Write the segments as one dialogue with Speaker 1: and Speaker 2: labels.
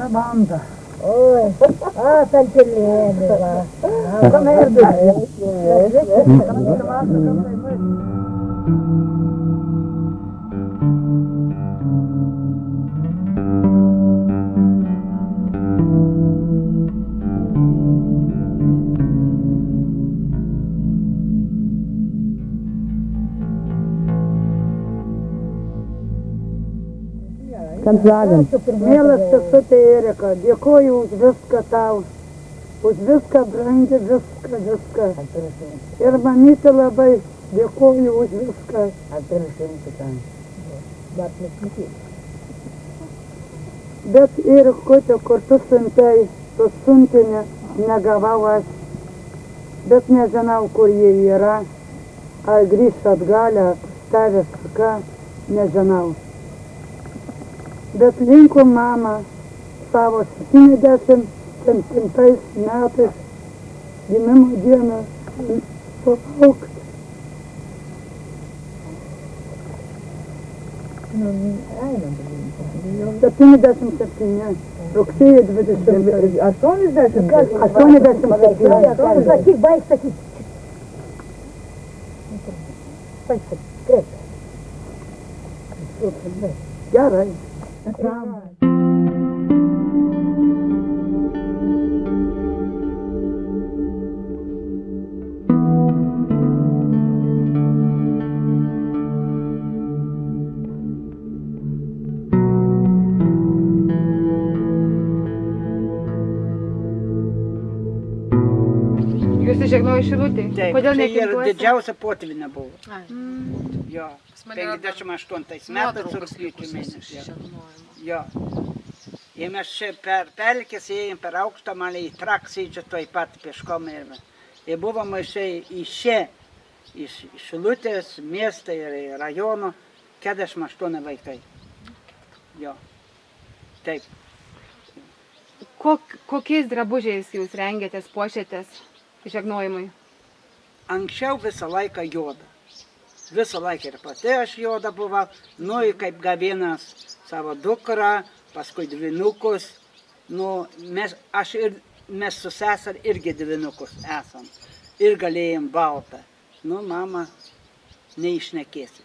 Speaker 1: visa banda.
Speaker 2: Oi, Santilėnė, va.
Speaker 1: Kann sagen. Mielas sesutė Erika, dėkoju už viską tau. Už viską, brangi, viską. Ir mamytė labai dėkoju už viską. Bet Erikutė, kur tu siuntei, tu siuntinį negavau aš. Bet nežinau, kur jie yra. Ar grįš atgal, ar stavęs ką, nežinau. Bet linko mama savo 77 metais gimimo dieną sulaukti.
Speaker 2: Einam,
Speaker 1: 77, rugsėjo 20.
Speaker 2: 80?
Speaker 1: 87.
Speaker 2: Sakyk, baig sakyk. Baig,
Speaker 1: Gerai.
Speaker 3: Jūs įžegnojo Šilutėj?
Speaker 4: Taip,
Speaker 3: Kodėl
Speaker 4: čia ir
Speaker 3: nekintuose?
Speaker 4: didžiausia potvinė buvo. Jo,
Speaker 5: mane yra
Speaker 4: 58 metais
Speaker 5: nuotraukos
Speaker 4: rugpjūčio
Speaker 5: likusios iš
Speaker 4: mėnesį.
Speaker 5: žegnojimo.
Speaker 4: Jo. Ir mes čia per pelkės ėjom per aukštą malį į Traksydžią toj pat pieškom ir buvom iš Šilutės miestą ir rajono 48 vaikai. Jo. Taip.
Speaker 3: Kokiais drabužiais jūs rengėtės, puošėtės žegnojimui?
Speaker 4: Anksčiau visą laiką juoda. Visą laiką ir pati aš juoda buvau. Nu, kaip gavinas savo dukrą, paskui dvynukus. Nu, mes su sesar irgi dvynukus esam. Ir galėjom baltą. Nu, mama, neišnekėsi.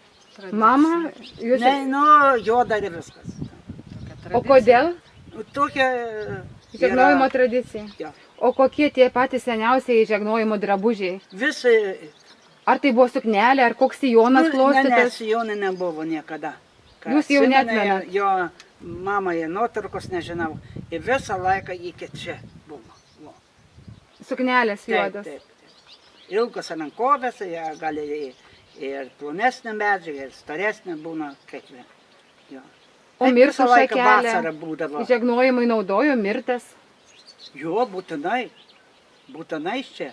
Speaker 3: Mama, jūs...
Speaker 4: Ne, nu, juoda ir viskas.
Speaker 3: O kodėl?
Speaker 4: Tokia...
Speaker 3: Žegnojimo tradicija.
Speaker 4: Jo.
Speaker 3: O kokie tie patys seniausiai žegnojimo drabužiai?
Speaker 4: Visi...
Speaker 3: Ar tai buvo suknelė, ar koks sijonas
Speaker 4: Ne,
Speaker 3: klostytas?
Speaker 4: sijonai nebuvo niekada.
Speaker 3: Jūs jau neatmenat?
Speaker 4: Jo, mama ir nuotraukos nežinau. Ir visą laiką iki čia buvo. Vo.
Speaker 3: Suknelės
Speaker 4: Taip,
Speaker 3: juodos.
Speaker 4: taip. Ilgos rankovės, gali ir plonesnė medžiaga, ir storesnė būna kiekviena. Jo.
Speaker 3: O mirtų
Speaker 4: Visą laiką
Speaker 3: šakelė
Speaker 4: vasarą būdavo.
Speaker 3: žegnojimui naudojo mirtas.
Speaker 4: Jo, būtinai. Būtinai čia.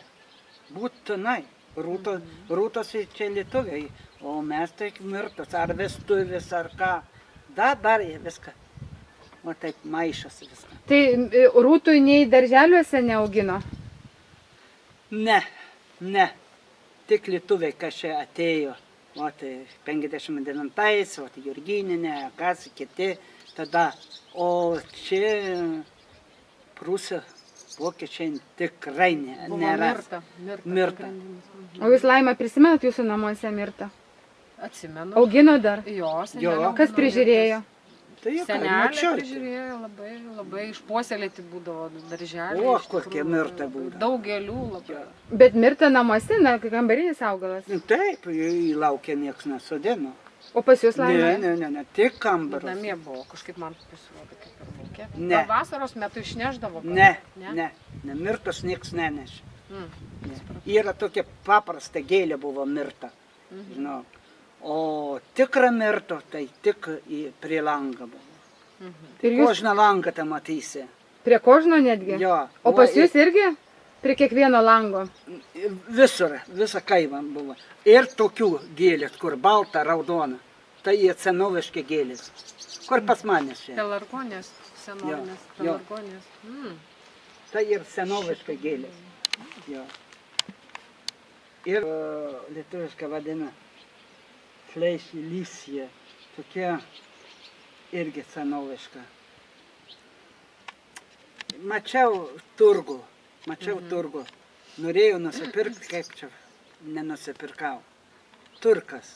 Speaker 4: Būtinai. Rūtos čia lietuviai, o mes taip mirtos, ar vestuvis, ar ką. Dar viską. O taip maišas viską.
Speaker 3: Tai rūtų nei darželiuose neaugino?
Speaker 4: Ne. Tik lietuviai, kas čia atėjo. O tai 59-ais, o tai Jurgininė, kas kiti tada. O čia Prūsija, vokiečiai tikrai nėra. Mirta.
Speaker 3: O jūs, Laima, prisimenat jūsų namuose mirtą?
Speaker 5: Atsimenu.
Speaker 3: Augino dar?
Speaker 5: Jo,
Speaker 4: Jo.
Speaker 5: senelė.
Speaker 3: Kas prižiūrėjo?
Speaker 4: Tai jau ką,
Speaker 5: Senelė
Speaker 4: močiutė.
Speaker 5: prižiūrėjo, labai išpuoselėti būdavo darželį.
Speaker 4: O, kokie mirta būdavo.
Speaker 5: Daug gėlių labai.
Speaker 3: Bet mirta namuose, na, kambarinis augalas.
Speaker 4: Taip, į laukę nieks nesodino.
Speaker 3: O pas jūs, Laima?
Speaker 4: Ne, tik kambaros.
Speaker 5: Namie buvo, kažkaip man pasirodė kaip ir lauke.
Speaker 4: Ne.
Speaker 5: Gal vasaros metu išneždavo? gal?
Speaker 4: Ne, mirtos nieks nenešė.
Speaker 5: Mm.
Speaker 4: Yra tokia paprasta gėlė buvo mirta. Žinau. O tikra mirto, tai tik prie langą buvo.
Speaker 3: Ir jūs
Speaker 4: Kožną langą tą matysi.
Speaker 3: prie kožno netgi?
Speaker 4: Jo.
Speaker 3: O pas jūs irgi? Prie kiekvieno lango?
Speaker 4: Visur, visą kaimą buvo. Ir tokių gėlės, kur balta, raudona. Tai jie senoviški gėlės. Kur pas manęs čia?
Speaker 5: Pelargonės, senovinės
Speaker 4: Jo.
Speaker 5: pelargonės.
Speaker 4: Tai ir senoviška gėlės. Jo. Ir lietuviškai vadina fleišilysija. Tokia irgi senoviška. Mačiau turgų. Norėjau nusipirkti, kaip čia nenusipirkau. Turkas.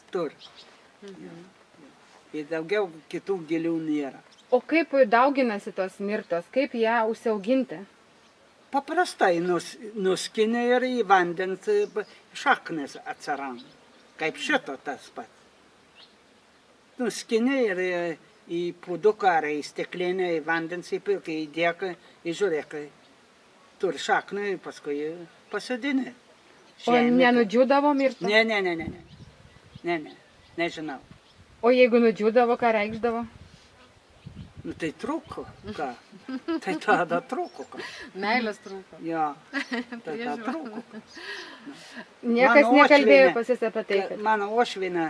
Speaker 4: Ir daugiau kitų gėlių nėra.
Speaker 3: O kaip dauginasi tos mirtos, kaip ją užsiauginti?
Speaker 4: Paprastai nuskini ir į vandens šaknis atsiranda. Kaip šito tas pats. Nuskini ir į puduką ar į stiklinę, į vandens įpilk, įdėk, įžiūrėk. Turi šaknį ir paskui pasodini.
Speaker 3: O nenudžiūdavo mirta?
Speaker 4: Ne, nežinau.
Speaker 3: O jeigu nudžiūdavo, ką reikšdavo?
Speaker 4: Nu tai trūko, ką? Tai tada trūko, ką?
Speaker 5: Meilės trūko.
Speaker 4: Jo, tada trūko.
Speaker 3: Niekas
Speaker 4: Mano
Speaker 3: nekalbėjo
Speaker 4: uošvienė-
Speaker 3: pas jus apie tai, kad...
Speaker 4: Mano uošvienė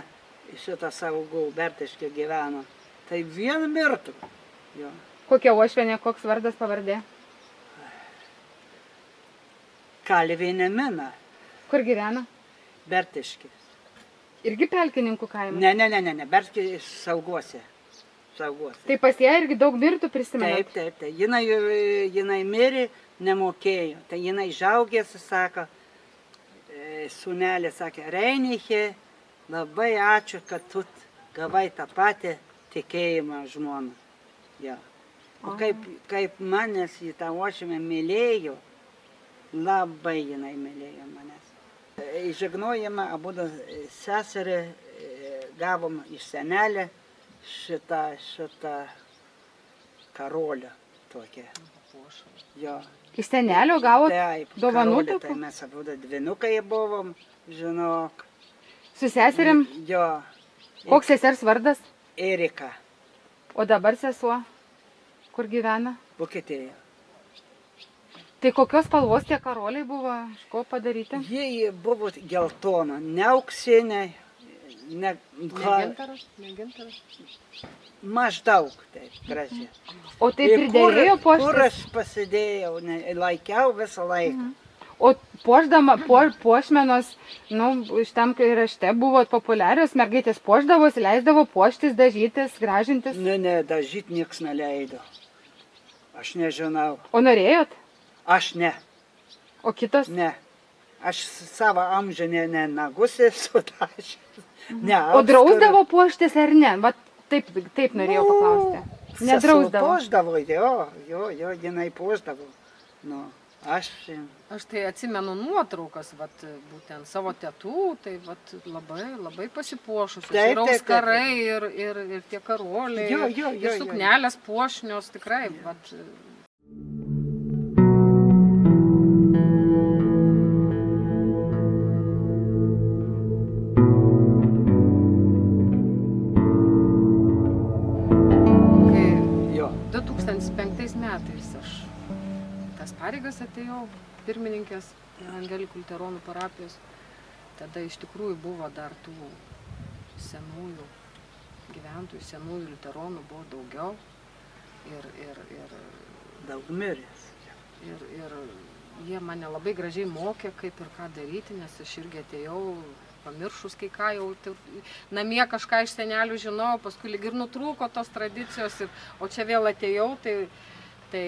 Speaker 4: šitą savo Bertiškį gyveno. Tai vien mirtų. Jo.
Speaker 3: Kokia uošvienė, koks vardas, pavardė?
Speaker 4: Kalvinė mina,
Speaker 3: Kur gyvena?
Speaker 4: Bertiškis.
Speaker 3: Irgi pelkininkų kaime.
Speaker 4: Ne, Bertiškis sauguose.
Speaker 3: Tai pas ją irgi daug mirtų prisimena.
Speaker 4: Taip. Jinai mirė, nemokėjo. Tai jinai žaugėsi, sako, sūnelė sakė, Reinichė, labai ačiū, kad tu gavai tą patį tikėjimą žmoną. Ja. O kaip manęs į tą uošvę mylėjo, labai jinai mylėjo manęs. Įžegnojimą abudu seserį gavom iš senelę šitą karolę tokią. Jo.
Speaker 3: Iš senelio gavot
Speaker 4: Taip,
Speaker 3: dovanų
Speaker 4: karolė,
Speaker 3: tokių?
Speaker 4: tai mes abudu dvinukai buvom, žinok.
Speaker 3: Su seserim?
Speaker 4: Jo,
Speaker 3: Koks sesers vardas?
Speaker 4: Erika,
Speaker 3: O dabar sesuo? Kur gyvena?
Speaker 4: Vokietija.
Speaker 3: Tai kokios spalvos tie karoliai buvo? Iš ko padaryti?
Speaker 4: Jie buvo geltona, ne auksinė, ne
Speaker 5: Negintaras.
Speaker 4: maždaug taip gražiai.
Speaker 3: O tai pridėjo
Speaker 4: Kur
Speaker 3: puoštis?
Speaker 4: aš pasidėjau, laikiau visą laiką.
Speaker 3: O puošmenos, šitam rašte buvo populiarios, mergaitės puošdavosi, leisdavo puoštis, dažytis, gražintis.
Speaker 4: Ne, dažyt nieks neleido. Aš nežinau.
Speaker 3: O norėjot?
Speaker 4: Aš ne.
Speaker 3: O kitos?
Speaker 4: Ne. Aš savo amžių nagus esu dažęs.
Speaker 3: O drausdavo puoštis ar ne? Va taip norėjau paklausti. Nedrausdavo.
Speaker 4: Puošdavo, jo, jinai puošdavo. Nu, aš
Speaker 5: Tai atsimenu nuotraukas, būtent savo tetų, tai labai pasipuošusios.
Speaker 4: Taip,
Speaker 5: Ir
Speaker 4: taip, taip.
Speaker 5: auskarai, ir tie karoliai,
Speaker 4: Jo.
Speaker 5: ir suknelės puošnios, tikrai.
Speaker 4: jo.
Speaker 5: 2005 metais aš tas pareigas atėjau, pirmininkės Evangelikų liuteronų parapijos. Tada iš tikrųjų buvo dar tų senųjų gyventojų, senųjų liuteronų buvo daugiau. Ir
Speaker 4: Daug miręs.
Speaker 5: jie mane labai gražiai mokė, kaip ir ką daryti, nes aš irgi atėjau pamiršus kai ką, jau namie kažką iš senelių žinau, paskui lyg ir nutrūko tos tradicijos, o čia vėl atėjau, tai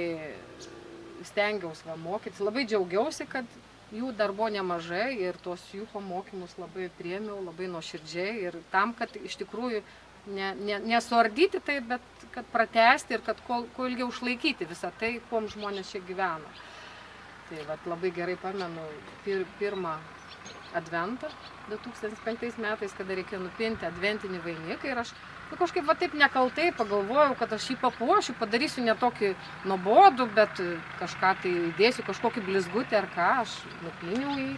Speaker 5: stengiausi mokytis. Labai džiaugiausi, kad jų dar buvo nemažai ir tuos jų pamokymus labai priėmiau, labai nuoširdžiai ir tam, kad iš tikrųjų nesuardyti tai, bet kad pratęsti ir kad kuo ilgiau išlaikyti visą tai, kuom žmonės čia gyveno. Tai labai gerai pamenu pirmą adventą 2005 metais, kada reikėjo nupinti adventinį vainiką ir aš kažkaip taip nekaltai pagalvojau, kad aš jį papuošiu, padarysiu ne tokį nuobodų, bet kažką tai įdėsiu, kažkokį blizgutį ar ką, aš nupyniau jį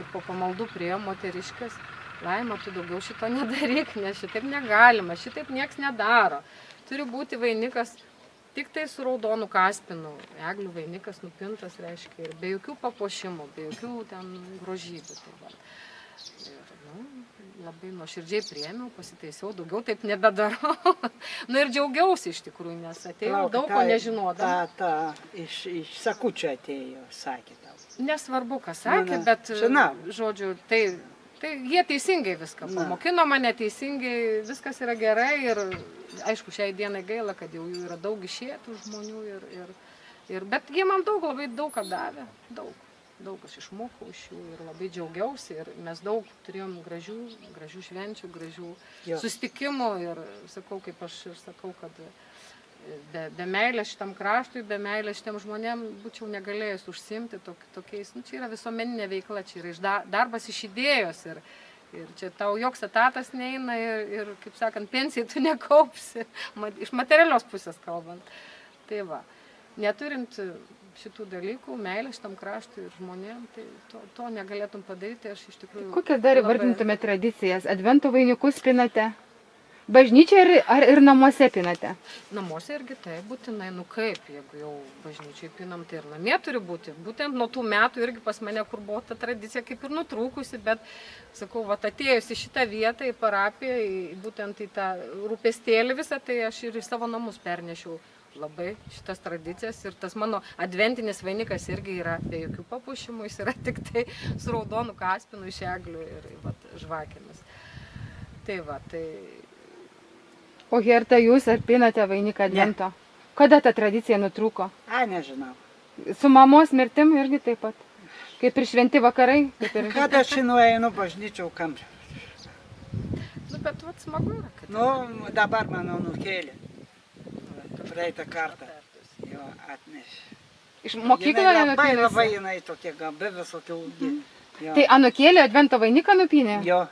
Speaker 5: ir po pamaldų priėjo moteriškės. Laima, tu daugiau šito nedaryk, nes šitaip negalima, šitaip nieks nedaro. Turi būti vainikas tik tai su raudonu kaspinu, eglių vainikas nupintas, reiškia, ir be jokių papuošimų, be jokių ten grožybių. Labai nuoširdžiai priėmiau, pasitaisiau, daugiau taip nebedarau. Ir džiaugiausi iš tikrųjų, nes atėjau daug ko nežinodama.
Speaker 4: Iš sakučio atėjo, sakė tau.
Speaker 5: Nesvarbu, ką sakė, bet, žodžiu, tai jie teisingai viską pamokino mane, teisingai viskas yra gerai ir aišku, šiai dienai gaila, kad jau jų yra daug išėję tų žmonių ir Bet jie man labai daug ką davė, daug aš išmokau iš jų ir labai džiaugiausi ir mes daug turėjom gražių švenčių, gražių susitikimų ir sakau, kaip aš ir sakau, kad be meilės šitam kraštui, be meilės šitam žmonėm būčiau negalėjus užsimti tokiais, čia yra visuomeninė veikla, čia yra darbas iš idėjos ir čia tau joks etatas neina ir kaip sakant, pensijai tu nekaupsi, iš materialios pusės kalbant. Tai va, neturint šitų dalykų, meilę šitam kraštui ir žmonėm, tai to negalėtum padaryti, aš iš tikrųjų...
Speaker 3: Kokias dar įvardintume tradicijas? Advento vainikus pinate? Bažnyčiai ir namuose pinate?
Speaker 5: Namuose irgi tai būtinai, kaip, jeigu jau bažnyčiai pinam, tai ir namie turi būti. Būtent nuo tų metų irgi pas mane, kur buvo ta tradicija kaip ir nutrūkusi, bet, sakau, atėjus į šitą vietą, į parapiją, būtent į tą rūpestėlį visą, tai aš ir į savo namus pernešiau labai šitas tradicijas ir tas mano adventinis vainikas irgi yra be jokių papuošimų, jis yra tik tai su raudonu kaspinu iš eglių ir žvakėmis. Tai va, tai...
Speaker 3: O Herta, jūs ar pinate vainiką advento? Ne. Kada ta tradicija nutrūko?
Speaker 4: Nežinau.
Speaker 3: Su mamos mirtim irgi taip pat? Kaip ir šventi vakarai?
Speaker 4: Kada aš nueinu bažnyčiau kamžių?
Speaker 5: Bet smagu yra, kad...
Speaker 4: Dabar mano nukėlė. Praeitą kartą jo atnešė.
Speaker 3: Iš mokykloje nupinėsi?
Speaker 4: Labai jinai tokia gabi visokių.
Speaker 3: Tai anukėlė advento vainiką nupinė?
Speaker 4: Jo.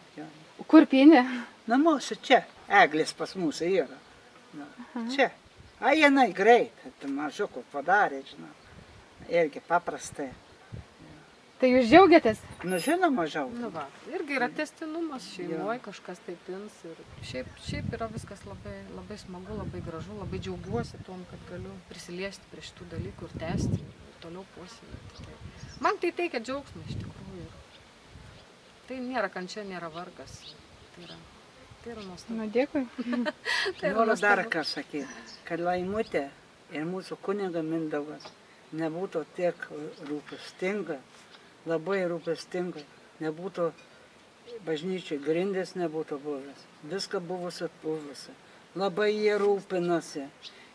Speaker 3: Kur pinė?
Speaker 4: Namuose čia. Eglės pas mūsų yra. Čia. Jinai greit. Mažiuku padarė, žinau. Irgi paprastai.
Speaker 3: Tai jūs džiaugiatės?
Speaker 4: Žinoma, džiaugiamės.
Speaker 5: Irgi yra tęstinumas šeimoje, kažkas taip pins. Šiaip yra viskas labai smagu, labai gražu, labai džiaugiuosi tom, kad galiu prisiliesti prie šitų dalykų ir tęsti, ir toliau puoselėti. Man tai teikia džiaugsmą iš tikrųjų. Tai nėra kančia, nėra vargas. Tai yra nuostabu.
Speaker 3: Dėkui.
Speaker 4: Noriu dar ką sakyti, kad Laimutė ir mūsų kuniga Mindaugas nebūtų tiek rūpestinga, labai rūpestinga, nebūtų bažnyčiai grindys nebūtų buvęs, viską buvusi atbuvusi. Labai jie rūpinosi.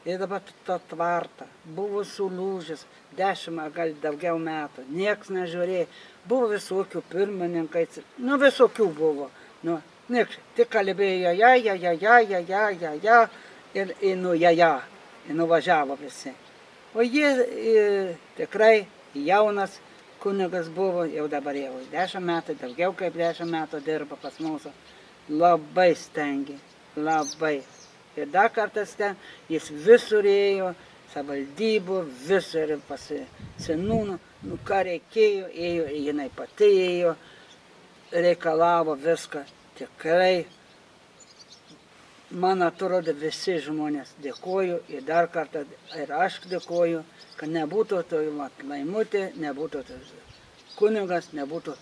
Speaker 4: Ir dabar ta tvarta buvo sulūžęs 10 gal daugiau metų, nieks nežiūrėjo. Buvo visokių pirmininkai, visokių buvo. Nieks, tik kalbėjo, ir nuvažiavo visi. O jie tikrai jaunas kunigas buvo, jau dabar jau 10 metų, daugiau kaip 10 metų dirba pas mūsų. Labai stengė, labai. Ir dar kartą stengė, jis visur ėjo, savivaldybų, visur pas seniūną, ką reikėjo, ėjo, jinai pati ėjo, reikalavo viską. Tikrai, man atrodo, visi žmonės dėkoju ir dar kartą ir aš dėkoju, kad nebūtų to Laimutė, nebūtų to kunigas, nebūtų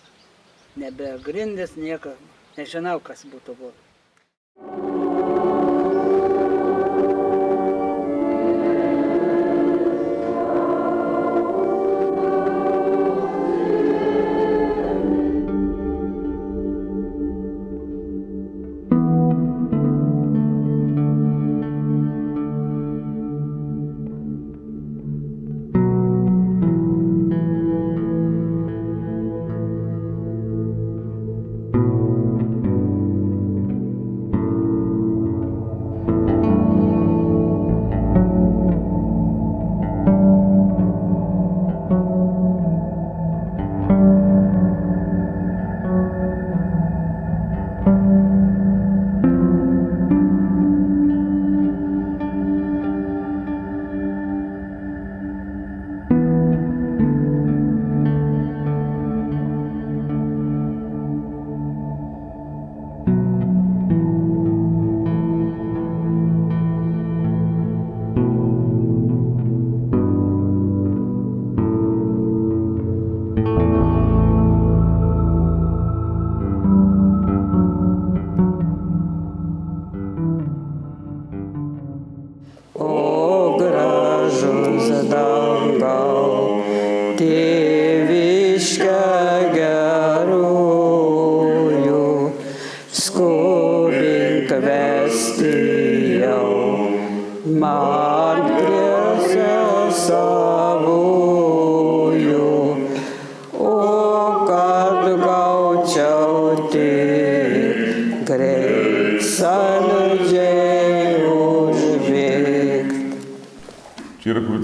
Speaker 4: nebegrindis, nieko, nežinau, kas būtų buvo.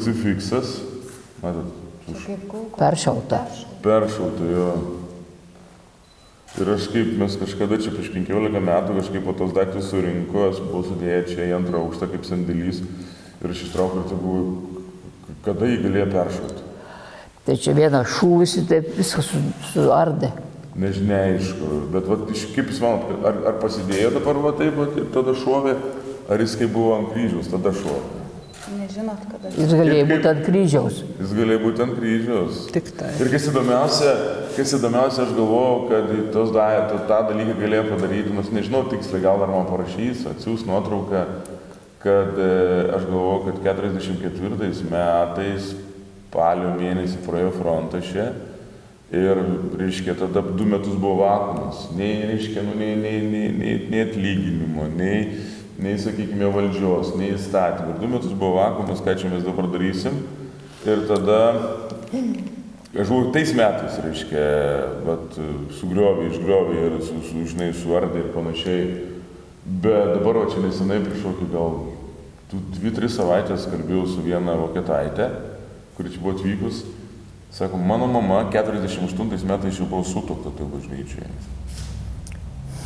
Speaker 6: krucifiksas, matot,
Speaker 2: Peršauta.
Speaker 6: peršauta jo. Ir aš kaip mes kažkada čia prieš 15 metų kažkaip po tos daiktus surinko, aš buvau sudėję čia į antrą aukštą kaip sandėlys ir aš ištraukiau ir tai buvau, kada jį galėjo peršauti.
Speaker 2: Tai čia vienas šūvis ir taip viskas suardė.
Speaker 6: Neaišku, bet vat, kaip jūs manot, ar pasidėjo dabar va taip ir tada šovė, ar jis kaip buvo ant kryžiaus, tada šovė?
Speaker 3: Nežinot, kada.
Speaker 2: Jis galėjo būti ant kryžiaus.
Speaker 6: Jis galėjo būti ant kryžiaus.
Speaker 2: Tik tai.
Speaker 6: Ir kas įdomiausia, aš galvojau, kad tą dalyką galėjo padaryti, nors nežinau tiksliai, gal dar man parašys, atsiūs nuotrauką, kad aš galvojau, kad 44 metais spalio mėnesį praėjo frontas čia ir, reiškia, tada 2 metus buvo vakuumas. Reiškia, nei atlyginimo, nei, sakykime, valdžios, nei įstatymų. 2 metus buvo vakuumas, ką čia mes dabar darysim. Ir tada, aš buvau tais metais, reiškia, išgriovė ir suardė ir panašiai. Bet dabar, čia nesenai prieš gal 2-3 savaitės kalbėjau su viena vokietaitė, kuri čia buvo atvykus. Sako, mano mama 48 metais jau buvo sutuokta toj bažnyčioje.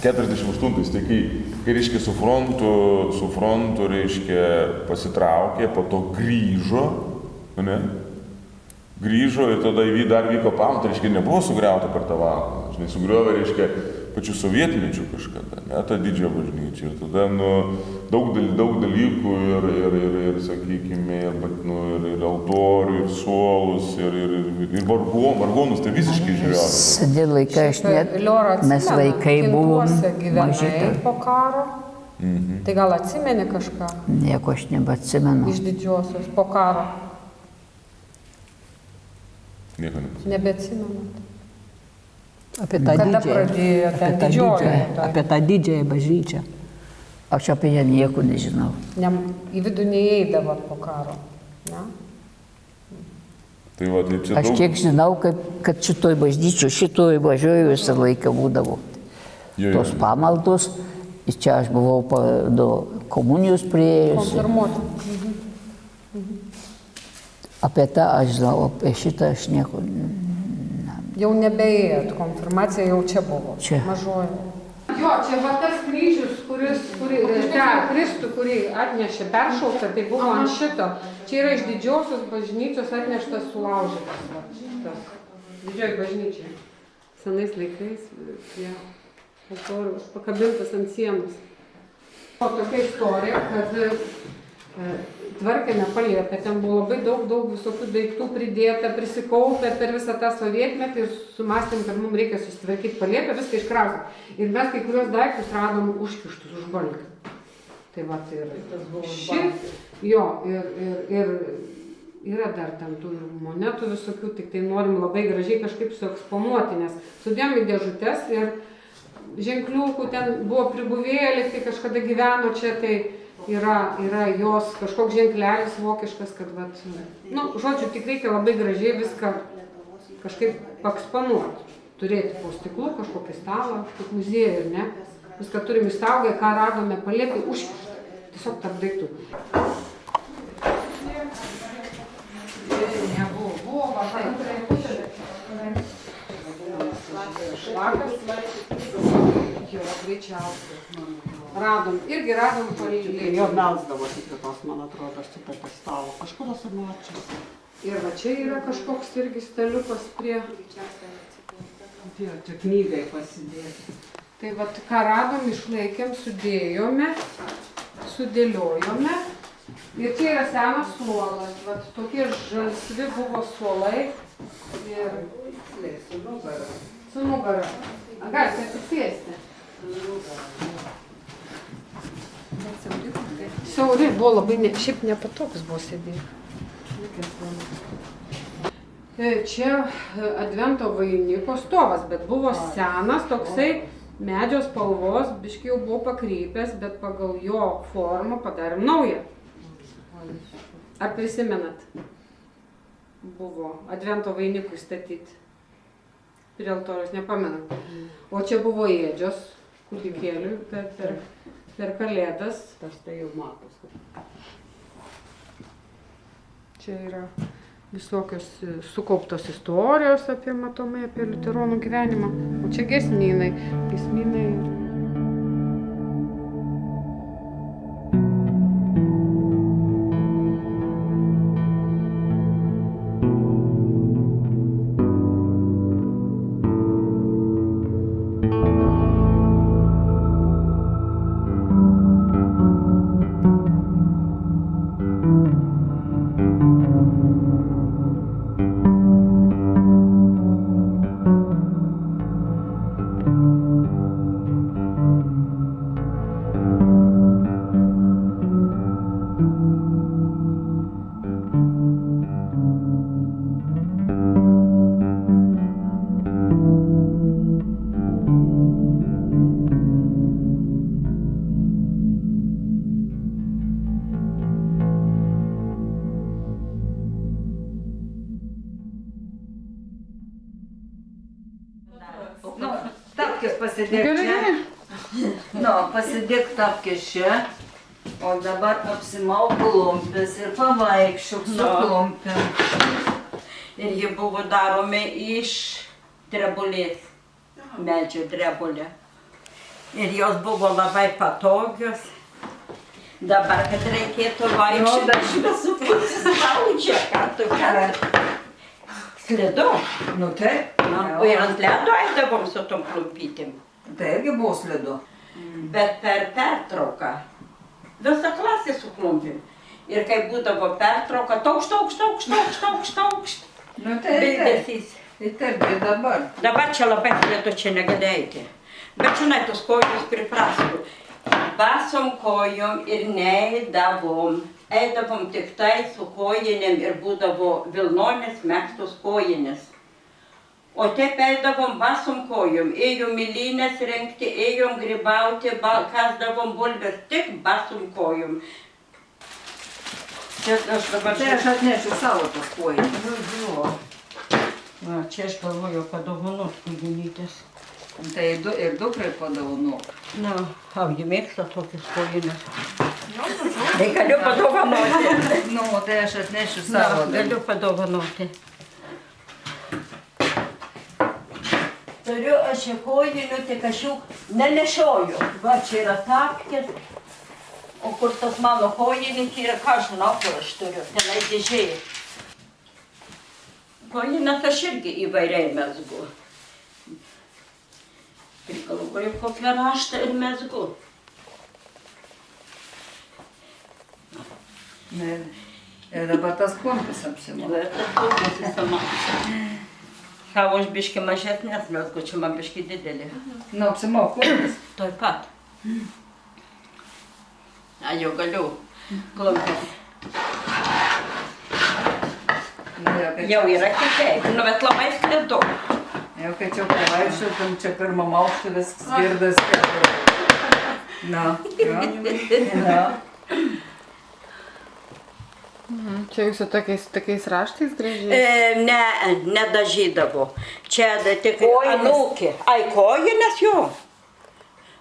Speaker 6: 48, tai kai reiškia, su frontu, reiškia, pasitraukė, po to grįžo, ne? Grįžo ir tada dar vyko tai reiškia, nebuvo sugriauta per tą vakarą. Žinai, sugriovė, reiškia, pačių sovietmečių kažkada, ne, tą didžiąją bažnyčią. Ir tada, daug dalykų ir sakykime, ir altorių, ir suolus, ir vargonus, tai visiškai žiūrėjau.
Speaker 2: Sėdė laikai, aš net, mes vaikai buvom maži.
Speaker 5: Po karo. Tai gal atsimeni kažką?
Speaker 2: Nieko aš nebeatsimenu.
Speaker 5: Iš didžiosios po karo.
Speaker 6: Nieko nebeatsimenu.
Speaker 5: Nebeatsimenat.
Speaker 2: Apie tą didžiąją bažnyčią. Aš apie ją nieko nežinau.
Speaker 5: Į vidų neįeidavot po karo, ne?
Speaker 6: Tai va, tai čia
Speaker 2: aš kiek žinau, kad šitoj bažnyčioj, važiuoju visą laiką būdavo. Tos pamaldos, čia aš buvau komunijos priėjus.
Speaker 5: Konfirmuoti.
Speaker 2: Apie tą aš žinau, apie šitą aš nieko.
Speaker 5: Jau nebeėjot, konfirmacija jau čia buvo.
Speaker 2: Čia.
Speaker 5: Mažoji. Jo, čia va tas kryžius, Kristų, kurį atnešė peršautą, tai buvo ant šito. Čia yra iš didžiosios bažnyčios atneštas sulaužytas. Didžioji bažnyčia. Senais laikais, altorius pakabintas ant sienos. O tokia istorija, kad tvarkėme paliepę, ten buvo labai daug visokių daiktų pridėta, prisikaupę per visą tą sovietmetį ir sumastėm, kad mums reikia susitvarkyti paliepę, viską iškrausim. Ir mes kai kurios daiktus radom užkištus, užbalkę. Tai va, tai ir yra dar ten tų monetų visokių, tik tai norim labai gražiai kažkaip sueksponuoti, nes sudėjom į dėžutes ir ženkliukų ten buvo pribuvėlė, tai kažkada gyveno čia, tai yra jos kažkoks ženklelis vokiškas, kad, žodžiu, tik reikia labai gražiai viską kažkaip paeksponuoti. Turėti po stiklu kažkokį stalą, kaip muziejų, ne? Viską turim išsaugę, ką radome paliepį, užkištą. Tiesiog tarp daiktų. Irgi radom palėlį.
Speaker 4: Jo melsdavo tik tos, man atrodo, aš tik apie stalo. Kažkur esu mačius.
Speaker 5: Ir va čia yra kažkoks irgi staliukas prie...
Speaker 4: Čia knygai pasidėti.
Speaker 5: Tai va, ką radom, išlaikėm, sudėliojome. Ir čia yra senas suolas. Va, tokie žalsvi buvo suolai. Ir... Su nugara. Galite atsisėsti. Siauri buvo labai, šiaip nepatogus buvo sėdėti. Čia advento vainiko stovas, bet buvo senas, toksai medžio spalvos, biškai jau buvo pakrypęs, bet pagal jo formą padarėm naują. Ar prisimenat? Buvo advento vainikui statyti. Prie altoriaus, nepamenat. O čia buvo ėdžios kūdikėliui per kalėdas.
Speaker 4: Tas tai jau matos.
Speaker 5: Čia yra visokios sukauptos istorijos apie matomai apie liuteronų gyvenimą. O čia giesmynai. Giesmynai.
Speaker 7: Tapkės pasidėk čia. Nu, pasidėk tapkės čia. O dabar apsimauk klumpės ir pavaikščiok su klumpėm. Ir jie buvo daromi iš drebulės, medžio drebulė. Ir jos buvo labai patogios. Dabar, kad reikėtų vaikščioti, aš visų pasispaudžia, ką tu ką. Slidu.
Speaker 8: Nu taip.
Speaker 7: O ir ant ledo eidavom su tom klumpytėm.
Speaker 8: Tai irgi buvo slidu.
Speaker 7: Bet per pertrauką visa klasė su klumpėm. Ir kai būdavo pertrauka, taukšt.
Speaker 8: Nu tai
Speaker 7: Bildesys.
Speaker 8: Tai taip, ir dabar.
Speaker 7: Dabar čia labai slidu, čia negali eiti. Bet žinai, tos kojos priprastų. Basom kojom ir neeidavom. Eidavom tik tai su kojinėm ir būdavo vilnonės megztos kojinės. O taip eidavom basom kojom, ėjom mylynės rengti, ėjom grybauti, kasdavom bulves, tik basom kojom. Čia aš dabar...
Speaker 8: Tai aš atnešiu savo tas kojines.
Speaker 7: Va, čia aš galvoju padovanot kujinytės.
Speaker 8: Tai ir dukrai padovanok.
Speaker 7: Na, ji mėgsta tokius kojines. Tai galiu padovanoti.
Speaker 8: Nu, tai aš atnešiu
Speaker 7: Na,
Speaker 8: savo.
Speaker 7: galiu padovanoti. Turiu aš kojinių, tik aš jų nenešioju. Va, čia yra tapkės. O kur tas mano kojinis yra, ką žinau, kur aš turiu, tenai dėžėje. Kojinas aš irgi įvairiai mezgu. Ir galvoju, kokią raštą ir mezgu.
Speaker 8: Ir dabar tas klumpis apsimo.
Speaker 7: Ir tas klumpis įsama. Savo aš biški mažesnės mezgu, čia man biški didelį.
Speaker 8: Nu, apsimo klumpis.
Speaker 7: Toj pat. A, jau galiu. Klumpis. Jau yra kitaip, nu bet labai sklidu.
Speaker 8: Jau kai čia pavaikščiotum, čia pirmam aukštui viskas girdas. Na, na.
Speaker 3: Čia jūsų tokiais raštais gražiai?
Speaker 7: Nedažydavo. Čia tik anūkė. Ai, kojinės jo.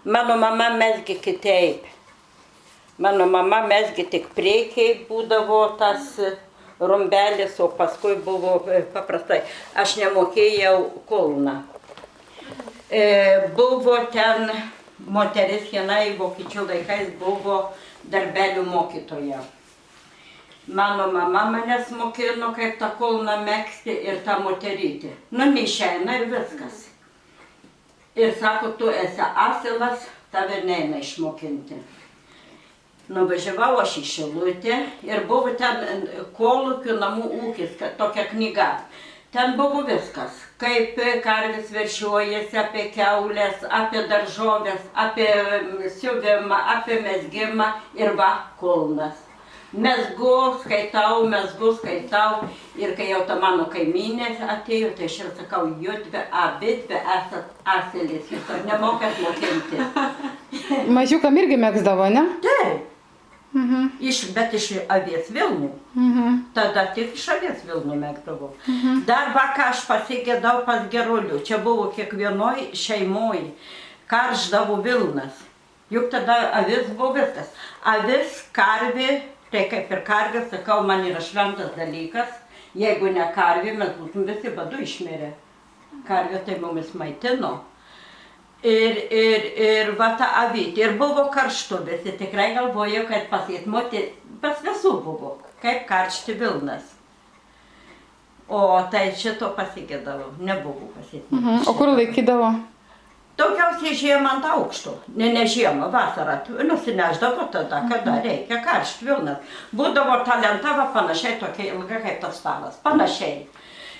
Speaker 7: Mano mama mezgė kitaip. Mano mama mezgė tik priekiai būdavo tas rumbelis, o paskui buvo paprastai. Aš nemokėjau kulną. Buvo ten moteris, jinai vokiečių laikais buvo darbelių mokytoja. Mano mama manęs mokino, kaip tą kulną megzti ir tą moterytį. Nu, neišeina ir viskas. Ir sako, tu esi asilas, tave neina išmokinti. Nuvažiavau aš į Šilutę ir buvo ten kolūkių namų ūkis, tokia knyga. Ten buvo viskas, kaip karvės veršiuojasi, apie kiaulės, apie daržovės, apie siuvimą, apie mezgimą ir va, kulnas. Mezgu, skaitau ir kai jau ta mano kaimynė atėjo, tai aš ir sakau, judvi, abidvi esat asilės, jūs ar nemokat mokinti.
Speaker 3: Mažiukam irgi megzdavo, ne?
Speaker 7: Taip. Bet iš avies vilnų. Tada tik iš avies vilnų megdavau. Dar va, ką aš pasigėdau pas Gerulių. Čia buvo kiekvienoj šeimoj. Karšdavo vilnas. Juk tada avis buvo viskas. Avis, karvė, Tai kaip ir karvė, sakau, man yra šventas dalykas. Jeigu ne karvė, mes būtum visi badu išmirę. Karvė tai mumis maitino. Ir va ta avytė. Ir buvo karštu, visi tikrai galvojo, kad pasėtmoti, pas visų buvo, kaip karšti vilnas. O tai šito pasigėdavo, nebuvo pasėtmoti.
Speaker 3: O kur laikydavo?
Speaker 7: Daugiausiai žiemą ant aukšto, ne žiemą, vasarą, nusineždavo tada, kada reikia, karšt vilnas. Būdavo ta lenta va, panašiai tokia ilga kaip tas stalas, panašiai.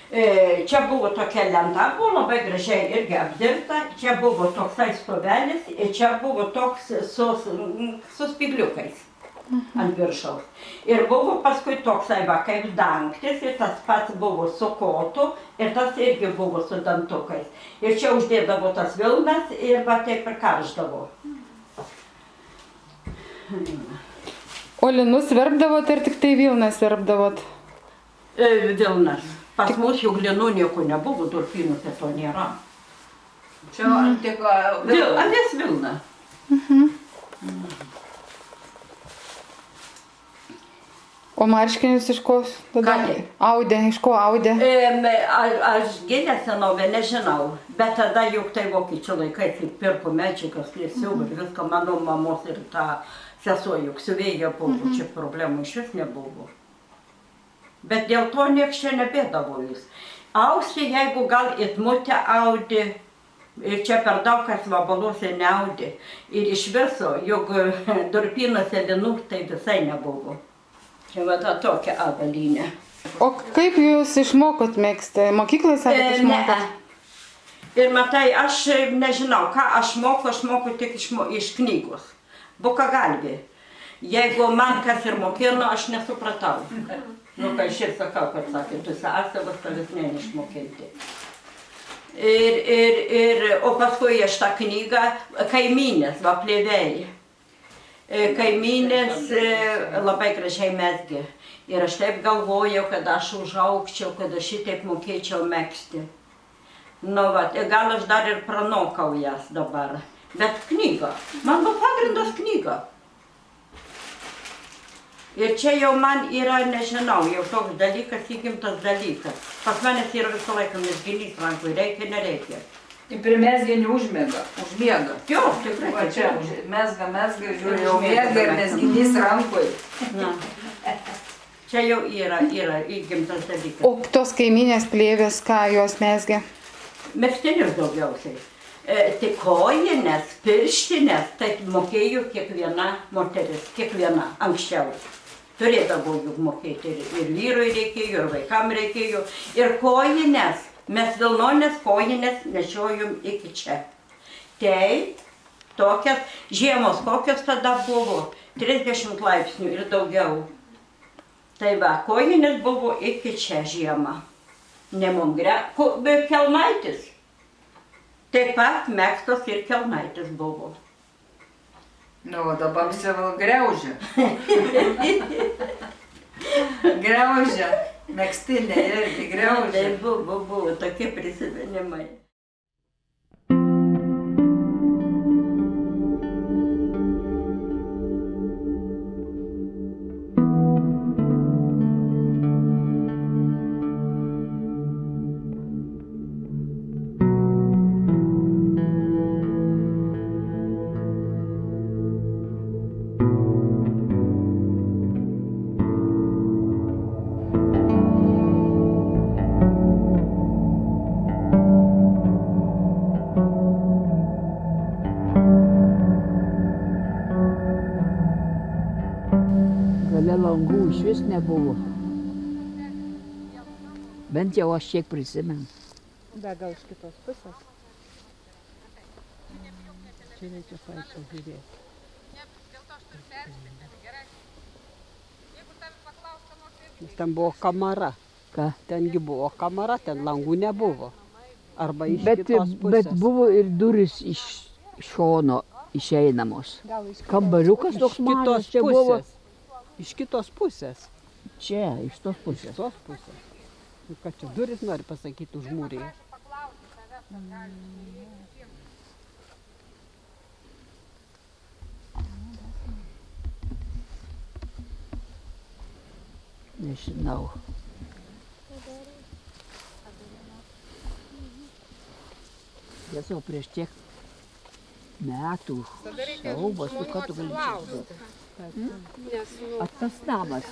Speaker 7: Čia buvo tokia lenta, buvo labai gražiai irgi apdirbta, čia buvo toksai stovelis ir čia buvo toks su spygliukais ant viršaus. Ir buvo paskui toksai va kaip dangtis ir tas pats buvo su kotu ir tas irgi buvo su dantukais. Ir čia uždėdavo tas vilnas ir va taip ir karšdavo.
Speaker 3: O linus verpdavot ar tik tai vilnas verpdavot?
Speaker 7: Vilnas. Pas mus juk linų nieko nebuvo, durpynuose to nėra.
Speaker 8: Čia antiko vilna.
Speaker 7: Avies vilna.
Speaker 3: O marškinius iš ko tada?
Speaker 7: Ką tai?
Speaker 3: Audė, iš ko audė?
Speaker 7: Aš gilę senovę nežinau, bet tada juk tai vokiečių laikais pirko medžiagas, siuvo ir viską, mano mamos ir ta sesuo juk siuvėja buvo, čia problemų iš vis nebuvo. Bet dėl to nieks čia nebėdavo jūs. Austi, jeigu gal itmutę audė, ir čia per daug kas vabaluose neaudė. Ir iš viso, juk durpynuose linų tai visai nebuvo. Čia va ta tokia avalynė.
Speaker 3: O kaip jūs išmokot megzti? Mokykloje sakėt išmokot?
Speaker 7: Ne. Ir matai, aš nežinau, ką aš moku tik iš knygos. Bukagalvė. Jeigu man kas ir mokino, aš nesupratau. Nu, kai aš ir sakau, kad sakė, tu sąsavas tavęs neišmokinti. O paskui aš tą knygą, kaimynės, va plėvėjai. Kaimynės labai gražiai mezgė. Ir aš taip galvojau, kad aš užaugčiau, kad aš šitaip mokėčiau megzti. Nu, va, gal aš dar ir pranokau jas dabar. Bet knyga, man buvo pagrindas knyga. Ir čia jau man yra, nežinau, jau toks dalykas, įgimtas dalykas. Pas manęs yra visą laiką mezginys rankui, reikia, nereikia.
Speaker 8: Ir primesgė neužmiega, užmiega.
Speaker 7: Jo, tikrai.
Speaker 8: Va čia mezga, žiūrėjau, jau miega ir mezginys rankui.
Speaker 7: Na. Čia jau yra įgimtas dalykas.
Speaker 3: O tos kaiminės plėvės, ką jos mezgė?
Speaker 7: Megztinius daugiausiai. Tik kojinės, pirštinės, tai mokėjo kiekviena moteris, kiekviena anksčiau. Turėdavo juk mokėti ir vyrui reikėjo, ir vaikam reikėjo. Ir kojinės, mes vilnonės kojinės nešiojom iki čia. Tai tokias žiemos kokios tada buvo, 30 laipsnių ir daugiau. Tai va, kojinės buvo iki čia žiemą. Ne mum kelnaitis. Taip pat megztos ir kelnaitis buvo.
Speaker 8: Nu, o dabar visi vėl griaužia. Griaužia. Megztinė irgi griaužia.
Speaker 7: Tai buvo tokie prisiminimai.
Speaker 2: Langų iš vis nebuvo. Bent jau aš kiek prisimenu.
Speaker 3: Bet gal iš kitos pusės?
Speaker 1: Čia reikia pačią žiūrėti. Ten buvo kamara.
Speaker 2: Ką?
Speaker 1: Tengi buvo kamara, ten langų nebuvo. Arba iš
Speaker 2: Bet
Speaker 1: kitos pusės.
Speaker 2: buvo ir durys iš šono išeinamos. Kambariukas toks mažas čia buvo.
Speaker 1: Iš kitos pusės.
Speaker 2: Čia, iš tos pusės.
Speaker 1: Iš tos pusės. Nu, ką čia duris nori pasakyti užmūrėje.
Speaker 2: Nežinau. Tiesiog prieš tiek metų siaubas, tu ką tu gali įsivaizduoti? O tas namas,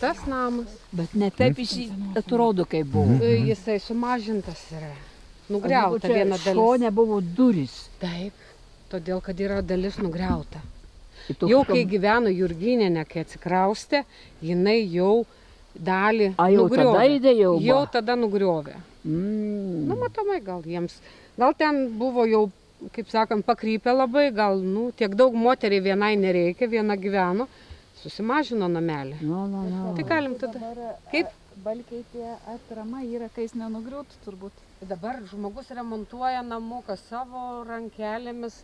Speaker 5: Tas namas.
Speaker 2: bet ne taip jis atrodo, kaip buvo.
Speaker 5: Jisai sumažintas yra. Nugriauta viena dalis.
Speaker 2: Šone buvo duris.
Speaker 5: Taip, todėl kad yra dalis nugriauta.
Speaker 2: Ir toks
Speaker 5: Jau kai
Speaker 2: kam-
Speaker 5: gyveno Jurginėne, kai atsikraustė, jinai jau dalį
Speaker 2: A, jau
Speaker 5: nugriovė.
Speaker 2: tada jinai jau buvo?
Speaker 5: Jau tada nugriovė. Nu, matomai, gal jiems. Gal ten buvo jau, kaip sakant, pakrypę labai, gal, tiek daug moteriai vienai nereikia, viena gyveno, susimažino namelį.
Speaker 2: Nu.
Speaker 5: Tai galim tada. Kaip?
Speaker 9: Balkeitė atrama yra, kai jis nenugriūtų turbūt.
Speaker 5: Dabar žmogus remontuoja namuką savo rankelėmis,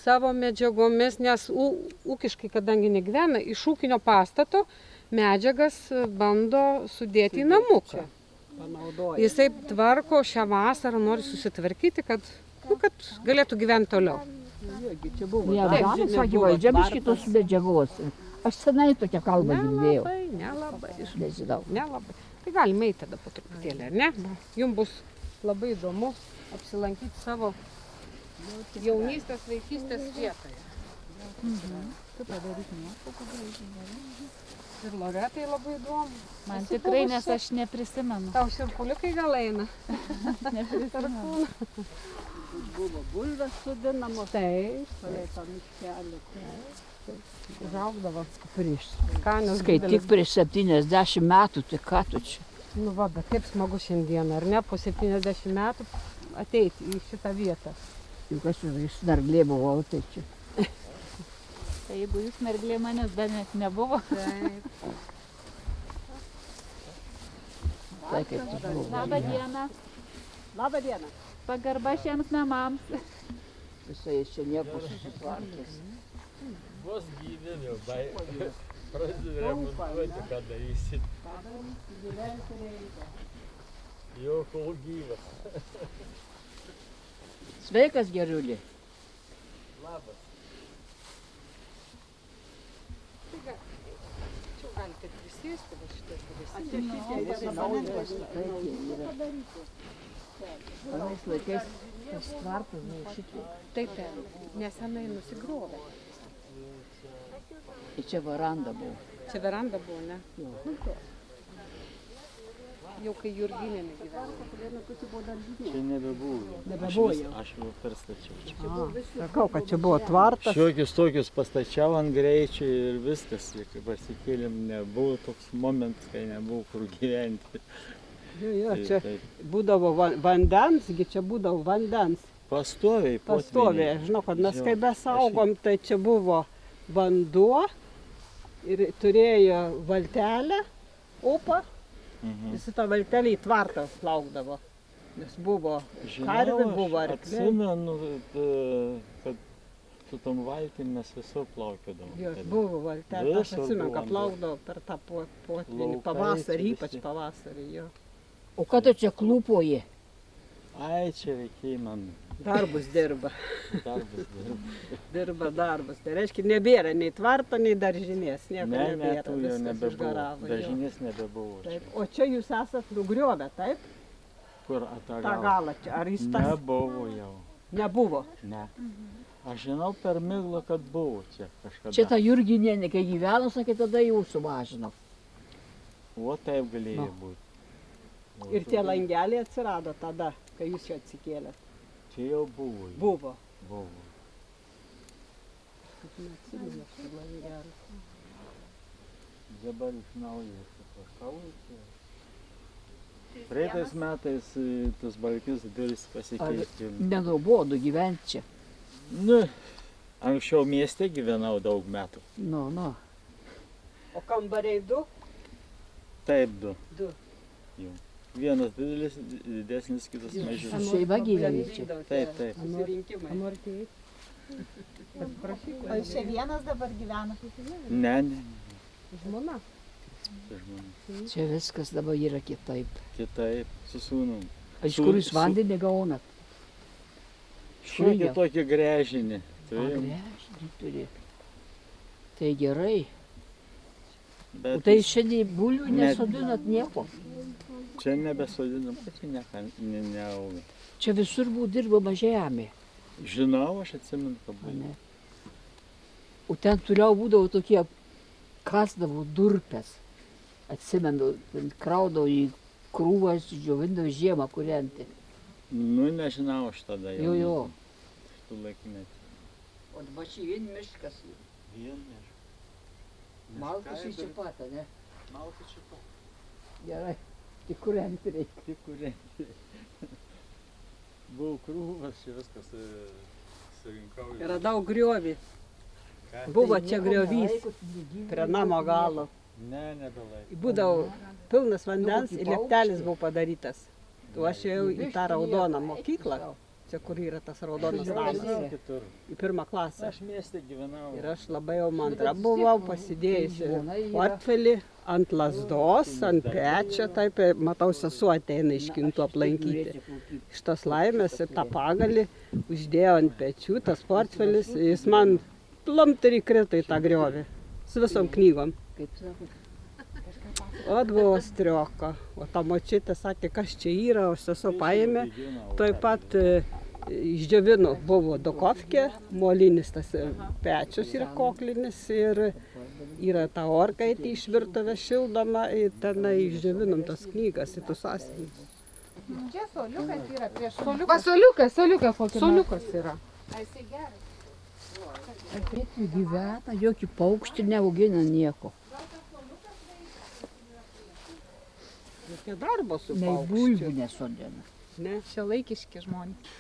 Speaker 5: savo medžiagomis, nes ūkiškai, kadangi negyvena, iš ūkinio pastato medžiagas bando sudėti į namuką. Jisai tvarko šią vasarą, nori susitvarkyti, kad galėtų gyventi toliau.
Speaker 2: Neapganas, sakė, valdžia biškį tos medžiagos. Aš senai tokią kalbą girdėjau.
Speaker 5: Nelabai.
Speaker 2: Nežinau.
Speaker 5: Nelabai. Tai galime eiti tada po truputėlį, ar ne? Jums bus labai įdomu apsilankyti savo jaunystės, vaikystės vietoje.
Speaker 9: Tu padaryk nuotrauką.
Speaker 5: Ir Loretai labai įdomu.
Speaker 9: Man tikrai, nes aš neprisimenu.
Speaker 5: Tau širpuliukai gal eina?
Speaker 9: Neprisimenu.
Speaker 1: Buvo bulvės sudinamos.
Speaker 5: Taip.
Speaker 1: Palei tą miškelį.
Speaker 5: Užaugdavo prieš. Skanios
Speaker 2: Kai tik prieš 70 metų, tai ką tu čia?
Speaker 5: Nu va, bet kaip smagu šiandien, ar ne? Po 70 metų ateiti į šitą vietą.
Speaker 2: Juk aš iš Narglė buvau, tai čia.
Speaker 9: Tai jeigu jūs merglė manęs dar net nebuvo.
Speaker 5: Taip.
Speaker 2: Tai kaip tu buvau.
Speaker 9: Labą dieną.
Speaker 1: Labą dieną.
Speaker 9: Pagarba šiems namams.
Speaker 2: Visai čia nieko susitvarkės.
Speaker 10: Vos gyveniau, pradėjau remontuoti, ką darysit. Jo, kol gyvas.
Speaker 2: Sveikas, Gerulė.
Speaker 10: Labas.
Speaker 5: Čia galite prisėsti, va šitas
Speaker 2: Anais laikais tas tvartas buvo šitai.
Speaker 5: Taip, nesenai nusigrovė.
Speaker 2: Ir čia veranda buvo.
Speaker 5: Čia veranda buvo, ne? Jau kai Jurginėne gyveno.
Speaker 10: Čia nebebuvo.
Speaker 1: Nebebuvo jau.
Speaker 10: Aš jau perstačiau.
Speaker 1: Sakau, kad čia buvo tvartas.
Speaker 10: Šiokius tokius pastačiau ant greičių ir viskas. Kai pasikėlėm, nebuvo toks momentas, kai nebuvo kur gyventi.
Speaker 1: Jo,
Speaker 10: Tai
Speaker 1: čia
Speaker 10: taip.
Speaker 1: būdavo vandens, čia būdavo vandens.
Speaker 10: Pastoviai,
Speaker 1: Pastoviai, aš žinau, kad mes kai besaugom, tai čia buvo vanduo ir turėjo valtelę, upą. Visi tą valtelį į tvartą plaukdavo. Nes buvo karvė, buvo arkliai.
Speaker 10: Atsimenu, kad su tom valtim mes visur plaukėdavom.
Speaker 1: Jos buvo valtelė, aš
Speaker 10: Visur
Speaker 1: atsimenu,
Speaker 10: buvo
Speaker 1: kad plaukdavo per tą potvinį,
Speaker 10: Laukai
Speaker 1: pavasarį,
Speaker 10: čia
Speaker 1: ypač
Speaker 10: visi.
Speaker 1: pavasarį. Jo.
Speaker 2: O ką tu čia klūpoji?
Speaker 10: Ai, čia reikėjo man
Speaker 1: Darbus dirba,
Speaker 10: darbas dirbti.
Speaker 1: dirba darbus. Tai reiškia, nebėra nei tvarto, nei daržinės, nieko
Speaker 10: Ne,
Speaker 1: nebėra.
Speaker 10: tų jau
Speaker 1: Viskas
Speaker 10: nebebuvo.
Speaker 1: išgaravo, jo.
Speaker 10: Dažinės nebebuvo.
Speaker 1: Taip. O čia jūs esat nugriovę, taip?
Speaker 10: Kur
Speaker 1: Ta
Speaker 10: atagavo?
Speaker 1: galą čia. Ar jis tas
Speaker 10: Nebuvo jau.
Speaker 1: nebuvo?
Speaker 10: Ne. Aš žinau per miglą, kad buvo čia kažkada.
Speaker 2: Čia ta Jurginėnė, kai gyveno, sakė, tada jau sumažino.
Speaker 10: O taip galėjo būti. O
Speaker 1: Ir tie langeliai atsirado tada, kai jūs čia atsikėlėt.
Speaker 10: Čia jau buvo.
Speaker 1: Buvo.
Speaker 10: Buvo.
Speaker 1: Neatsimenu tų langelių.
Speaker 10: Dabar iš naujo atsiprašau. Praeitais metais tas balkis duris pasikeitė.
Speaker 2: Nenuobodu gyventi čia.
Speaker 10: Nu, anksčiau mieste gyvenau daug metų.
Speaker 2: Nu.
Speaker 1: O kambariai du?
Speaker 10: Taip, du.
Speaker 1: Du.
Speaker 10: Jau. Vienas didelis, didesnis, kitas mažesnis.
Speaker 2: Šeima gyveni čia.
Speaker 10: Taip, taip.
Speaker 1: Susirinkimai.
Speaker 5: Norite eiti?
Speaker 9: O jūs čia vienas dabar gyvena?
Speaker 10: Ne, ne.
Speaker 5: Žmona.
Speaker 10: Žmonės.
Speaker 2: Čia viskas dabar yra kitaip.
Speaker 10: Kitaip, su sūnum.
Speaker 2: Iš kur jūs vandenį gaunat?
Speaker 10: Šiokį tokį gręžinį.
Speaker 2: Gręžinį turi. Tai gerai.
Speaker 10: Bet
Speaker 2: Tai šiandien bulvių nesodinat nieko.
Speaker 10: čia nebesodinam, kad čia nieko neauga.
Speaker 2: Čia visur buvo dirbama žemė.
Speaker 10: Žinau, aš atsimenu, kad buvo.
Speaker 2: Ne. O ten toliau būdavo tokie, kasdavo durpes. Atsimenu, kraudavo į krūvas, džiovindavo žiemą kurenti.
Speaker 10: Nu, nežinau aš tada jau.
Speaker 2: Jo.
Speaker 10: Tų laikų net.
Speaker 2: O dabar čia vien miškas.
Speaker 10: Vien miškas.
Speaker 2: Malkas iš čia pat, ne?
Speaker 10: Malkas čia pat.
Speaker 2: Gerai. Tik kurenti reikia.
Speaker 10: Tik kurenti. Buvau krūvas, čia viskas surinkau.
Speaker 11: Radau griovį. Buvo čia griovys prie namo galo.
Speaker 10: Ne, nebelaik.
Speaker 11: Būdavo pilnas vandens ir lieptelis buvo padarytas. Tu aš ėjau į tą raudoną mokyklą, čia kur yra tas raudonas namas, į 1 klasę.
Speaker 10: Aš mieste gyvenau.
Speaker 11: Ir aš labai jau mandra buvau, pasidėjusi portfelį ant lasdos, ant pečio, taip, matau, sesuo ateina iš Kintų aplankyti. Iš tos laimės ir tą pagalį uždėjo ant pečių, tas portfelis, jis man plumpt ir įkrito į tą griovį, su visom knygom. O buvo strioko, o ta močiutė sakė, kas čia yra, o sesuo paėmė, taip pat išdžiovino, buvo dukovkė, molinis tas pečius yra koklinis ir yra ta orkaitė iš virtuvės šildoma ir tenai išdžiovinom tas knygas į tus asmenys.
Speaker 5: Čia soliukas yra prieš soliukas.
Speaker 3: Va, soliukas kokį.
Speaker 5: Soliukas yra.
Speaker 3: Ar jisai geras?
Speaker 2: Kaip gyvena, jokių paukščių neaugina nieko.
Speaker 11: Jokie darbo su
Speaker 2: Nei
Speaker 11: paukščiu.
Speaker 2: bulvių nesodina.
Speaker 11: Ne?
Speaker 5: Šiuolaikiški žmonės.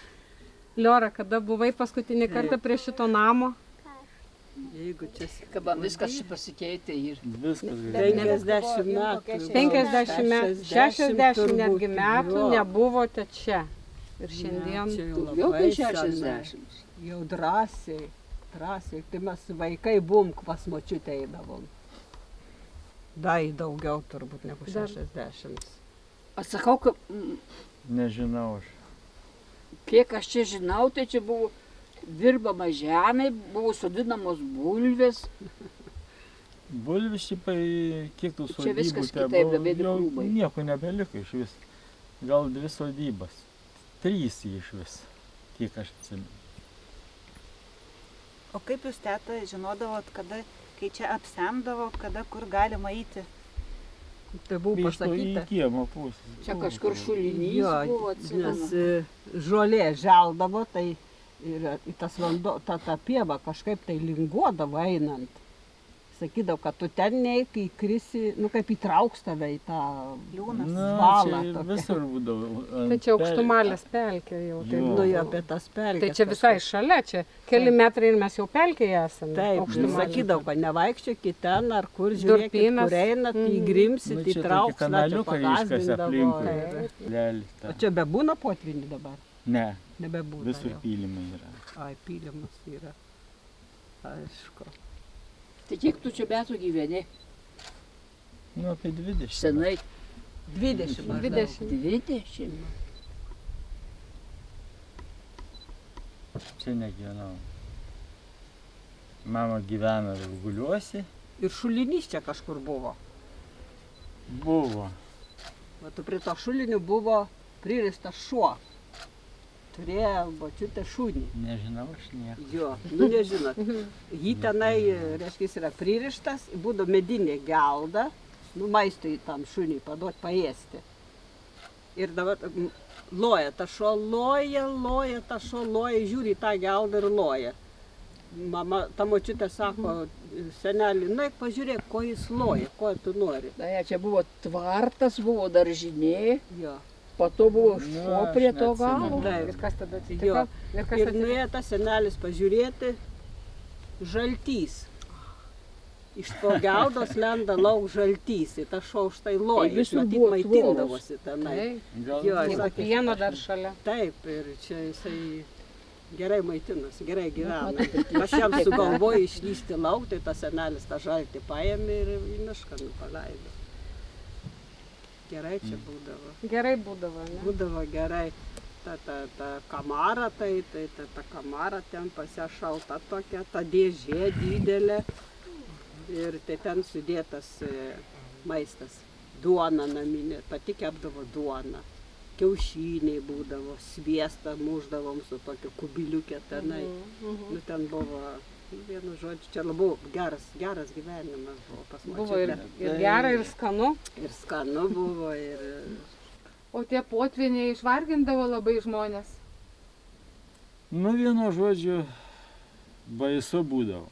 Speaker 5: Liora, kada buvai paskutinį kartą prie šito namo?
Speaker 11: Jeigu čia
Speaker 2: Kaba viskas pasikeitė ir...
Speaker 10: Viskas
Speaker 11: 50 metų.
Speaker 5: 50 metų, 60 netgi metų
Speaker 11: Jo.
Speaker 5: nebuvote čia. Ir
Speaker 11: Čia
Speaker 5: šiandien
Speaker 11: jau
Speaker 2: Daugiau
Speaker 11: labai
Speaker 2: kaip 60.
Speaker 11: senai. Jau drąsiai. Tai mes vaikai buvom, pas močiutę eidavom. Dai daugiau turbūt negu 60.
Speaker 2: Aš sakau, kad
Speaker 10: Nežinau aš.
Speaker 2: kiek aš čia žinau, tai čia buvo dirbama žemė, buvo sodinamos bulvės.
Speaker 10: Bulvis šiaip, kiek tų
Speaker 2: Čia viskas
Speaker 10: sodybų
Speaker 2: kitaip,
Speaker 10: tebuvo,
Speaker 2: beveik
Speaker 10: jau
Speaker 2: krūmai.
Speaker 10: nieko nebeliko iš vis. Gal 2 sodybas. 3 iš vis. Kiek aš atsimenu.
Speaker 12: O kaip jūs, teta, žinodavot, kada, kai čia apsemdavo, kada kur galima eiti?
Speaker 11: Tai buvo
Speaker 10: Iš to į
Speaker 11: pasakyta.
Speaker 10: kiemo pusę.
Speaker 2: Čia kažkur šulinys
Speaker 11: Jo,
Speaker 2: buvo,
Speaker 11: nes
Speaker 2: atsimenu.
Speaker 11: žolė želdavo, tai ir į tas vanduo, ta pieva kažkaip tai linguodavo einant. Sakydavo, kad tu ten neik, įkrisi, nu kaip įtrauks tave į tą
Speaker 12: Liūnas.
Speaker 11: valą.
Speaker 10: Čia
Speaker 11: tokią.
Speaker 10: visur būdavo.
Speaker 5: tai čia aukštumalės pelkė jau. Tai,
Speaker 10: Jo.
Speaker 11: Nu jo, apie tas pelkes.
Speaker 5: tai čia visai šalia, čia keli metrai ir mes jau pelkėje esame.
Speaker 11: Taip,
Speaker 5: Aukštumalės.
Speaker 11: sakydavo, kad nevaikščiokit ten ar kur, žiūrėkit,
Speaker 5: Durpynas.
Speaker 11: kur einat, įgrimsit,
Speaker 10: Nu, čia
Speaker 11: įtrauks,
Speaker 10: tokį
Speaker 11: na, čia
Speaker 10: kanaliuką iškasė
Speaker 11: pagąsdindavo.
Speaker 10: aplinkui.
Speaker 11: ir-
Speaker 10: Lelį tą.
Speaker 11: O čia bebūna potvinį dabar?
Speaker 10: Ne,
Speaker 11: Nebebūna.
Speaker 10: visur
Speaker 11: jau.
Speaker 10: pylimai yra.
Speaker 11: Ai, pylimas yra. Aišku.
Speaker 2: Tai kiek tu čia metų gyveni?
Speaker 10: Nu, apie 20.
Speaker 2: Senai.
Speaker 11: 20 maždaug.
Speaker 2: 20.
Speaker 10: Čia negyvenau. Mama gyvena Vilguliuose.
Speaker 11: Ir šulinys čia kažkur buvo.
Speaker 10: Buvo.
Speaker 11: O tu prie to šulinių buvo pririštas šuo. Turėjo močiutė šunį.
Speaker 10: Nežinau aš nieko.
Speaker 11: Jo, nu nežinot. Jį tenai, reiškia, jis yra pririštas, būdavo medinė gelda, nu maistui tam šuniui paduot paėsti. Ir dabar loja, ta šuo loja, ta šuo loja, žiūri į tą geldą ir loja. Mama, ta močiutė sako, senelį, naik pažiūrėk, ko jis loja, ko tu nori.
Speaker 2: Tai čia buvo tvartas, buvo daržinė,
Speaker 11: Jo.
Speaker 2: po to buvo
Speaker 10: Nu,
Speaker 2: šuo
Speaker 10: aš
Speaker 2: prie to
Speaker 10: neatsimenu.
Speaker 2: galo.
Speaker 11: Taip.
Speaker 5: Ir kas tada atsitiko?
Speaker 11: Jo.
Speaker 5: Ir kas
Speaker 11: Ir
Speaker 5: atsitiko?
Speaker 11: nuėjo tas senelis pažiūrėti, žaltys. Iš to geldos lenda lauk žaltys, ir tas šuo už tai loja.
Speaker 2: Tai visur
Speaker 11: Matyt,
Speaker 2: buvo
Speaker 11: maitindavosi tenai.
Speaker 5: Taip,
Speaker 10: Gal
Speaker 11: Jo,
Speaker 5: jeigu
Speaker 11: sakė,
Speaker 5: pieno dar šalia.
Speaker 11: taip, ir čia jisai gerai maitinosi, gerai gyvena. Aš jam sugalvoju išlysti lauk, tai tas senelis tą žaltį paėmė ir į mišką paleido. Gerai čia būdavo.
Speaker 5: Gerai būdavo, ne?
Speaker 11: Būdavo gerai. Ta kamara, ta kamara ten pas ją šalta tokia, ta dėžė didelė. Ir tai ten sudėtas maistas. Duona naminė, pati kepdavo duoną. Kiaušiniai būdavo, sviestą muždavom su tokiu kubiliukė tenai. Nu, ten buvo, vienu žodžiu, čia labai geras gyvenimas buvo pas močiutę.
Speaker 5: Buvo ir gera, ir skanu.
Speaker 11: Ir skanu buvo, ir...
Speaker 3: O tie potviniai išvargindavo labai žmonės?
Speaker 10: Nu, vienu žodžiu, baisu būdavo.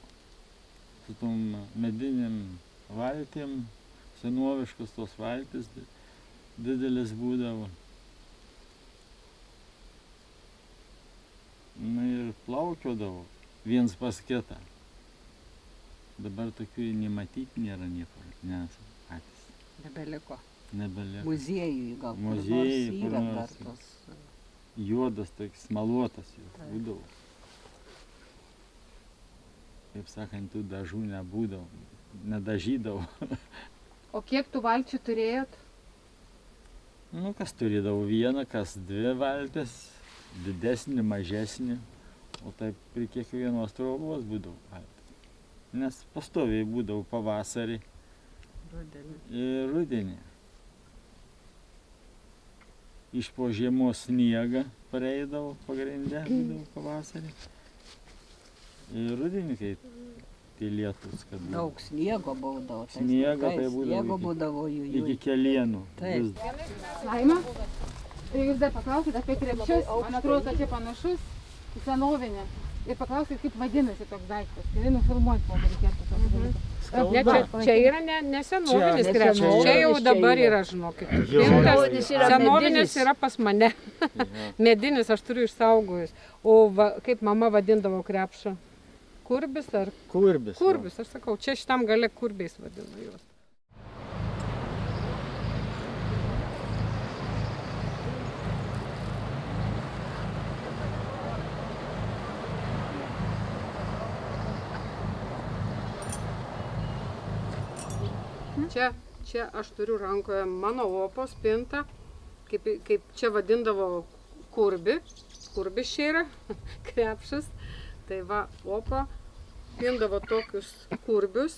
Speaker 10: Su tom mediniam valtim, senoviškas tos valtis, didelis būdavo. Na ir plaukiodavo viens pas kitą. Dabar tokių nematyti nėra niekur, nes patys.
Speaker 11: Nebeliko.
Speaker 10: Nebeliko.
Speaker 11: Muziejui gal.
Speaker 10: Muziejui, kur nors. Juodas, toks maluotas jau būdavo. Kaip sakant, tų dažų nebūdavo, nedažydavo.
Speaker 3: O kiek tų valčių turėjot?
Speaker 10: Nu, kas turėdavo vieną, kas dvi valtis, didesnį, mažesnį, o taip prie kiekvienos trobos būdavo valtis. Nes pastoviai būdavo pavasarį ir rudenį. Iš po žiemos sniegą pareidavo pagrinde, būdavo pavasarį. Ir rudenį, kai tai lietus, kad būdavo.
Speaker 11: Daug sniego būdavo.
Speaker 10: Sniego tai
Speaker 11: būdavo
Speaker 10: iki kelienų.
Speaker 11: Taip.
Speaker 3: Laima, tai jūs dar paklausite apie krepšius. Man atrodo, kad čia panašus į senovinę. Ir paklausite, kaip vadinasi toks daiktas. Tai nufilmuoti man reikėtų tokį dalyką.
Speaker 5: Čia yra ne senovinis krepšis, čia jau dabar yra, žinokit. Senovinis yra pas mane. Medinis aš turiu išsaugojus. O kaip mama vadindavo krepšą? Kurbis ar?
Speaker 10: Kurbis.
Speaker 5: Kurbis, aš sakau, čia šitam gale kurbiais vadinu juos. Čia aš turiu rankoje mano opos spintą, kaip čia vadindavo kurbi. Kurbis čia yra, krepšis. Tai va, opa pindavo tokius kurbius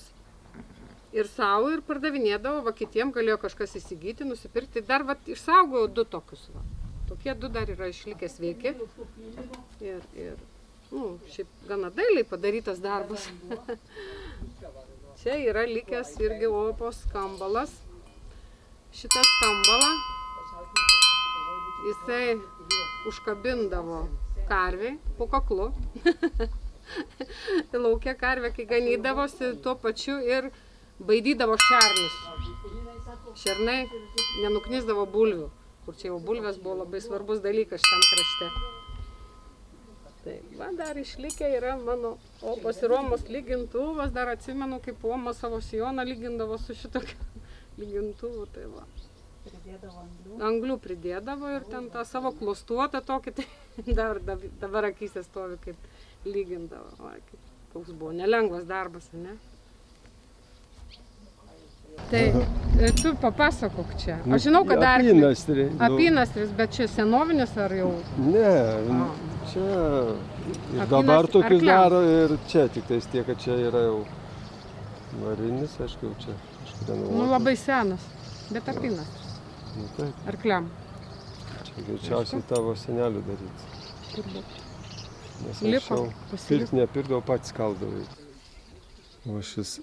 Speaker 5: ir savo ir pardavinėdavo, va kitiem galėjo kažkas įsigyti, nusipirkti. Dar va išsaugojau 2 tokius va. Tokie 2 dar yra išlikę sveiki. Ir šiaip gana dailiai padarytas darbas. Čia yra likęs irgi opos skambalas. Šitas skambalą jisai užkabindavo karvei po kaklu. Lauke karvė, kai ganydavosi, tuo pačiu ir baidydavo šernus. Šernai nenuknisdavo bulvių, kur čia jau bulvės buvo labai svarbus dalykas šitam krašte. Tai va, dar išlikę yra mano opos ir Romos lygintuvas, dar atsimenu, kaip Oma savo sijoną lygindavo su šitokiu lygintuvu. Tai va. Anglių pridėdavo ir ten tą savo klostuotą tokį, tai dabar akyse stovi, kaip lygindavo. O, koks buvo nelengvas darbas, ne? Tai tu papasakok čia. Aš žinau, kad apynastris, bet čia senovinis ar jau?
Speaker 13: Ne, čia ir dabar tokius daro ir čia, tik tais tiek, kad čia yra jau varinis, aišku, čia kažkada.
Speaker 5: Nu, labai senas, bet apynastris.
Speaker 13: Nu, taip.
Speaker 5: Arkliam.
Speaker 13: Čia greičiausiai tavo senelių daryti.
Speaker 5: Turbūt.
Speaker 13: Nes anksčiau pirkt nepirkdavo, patys kaldavo. O šis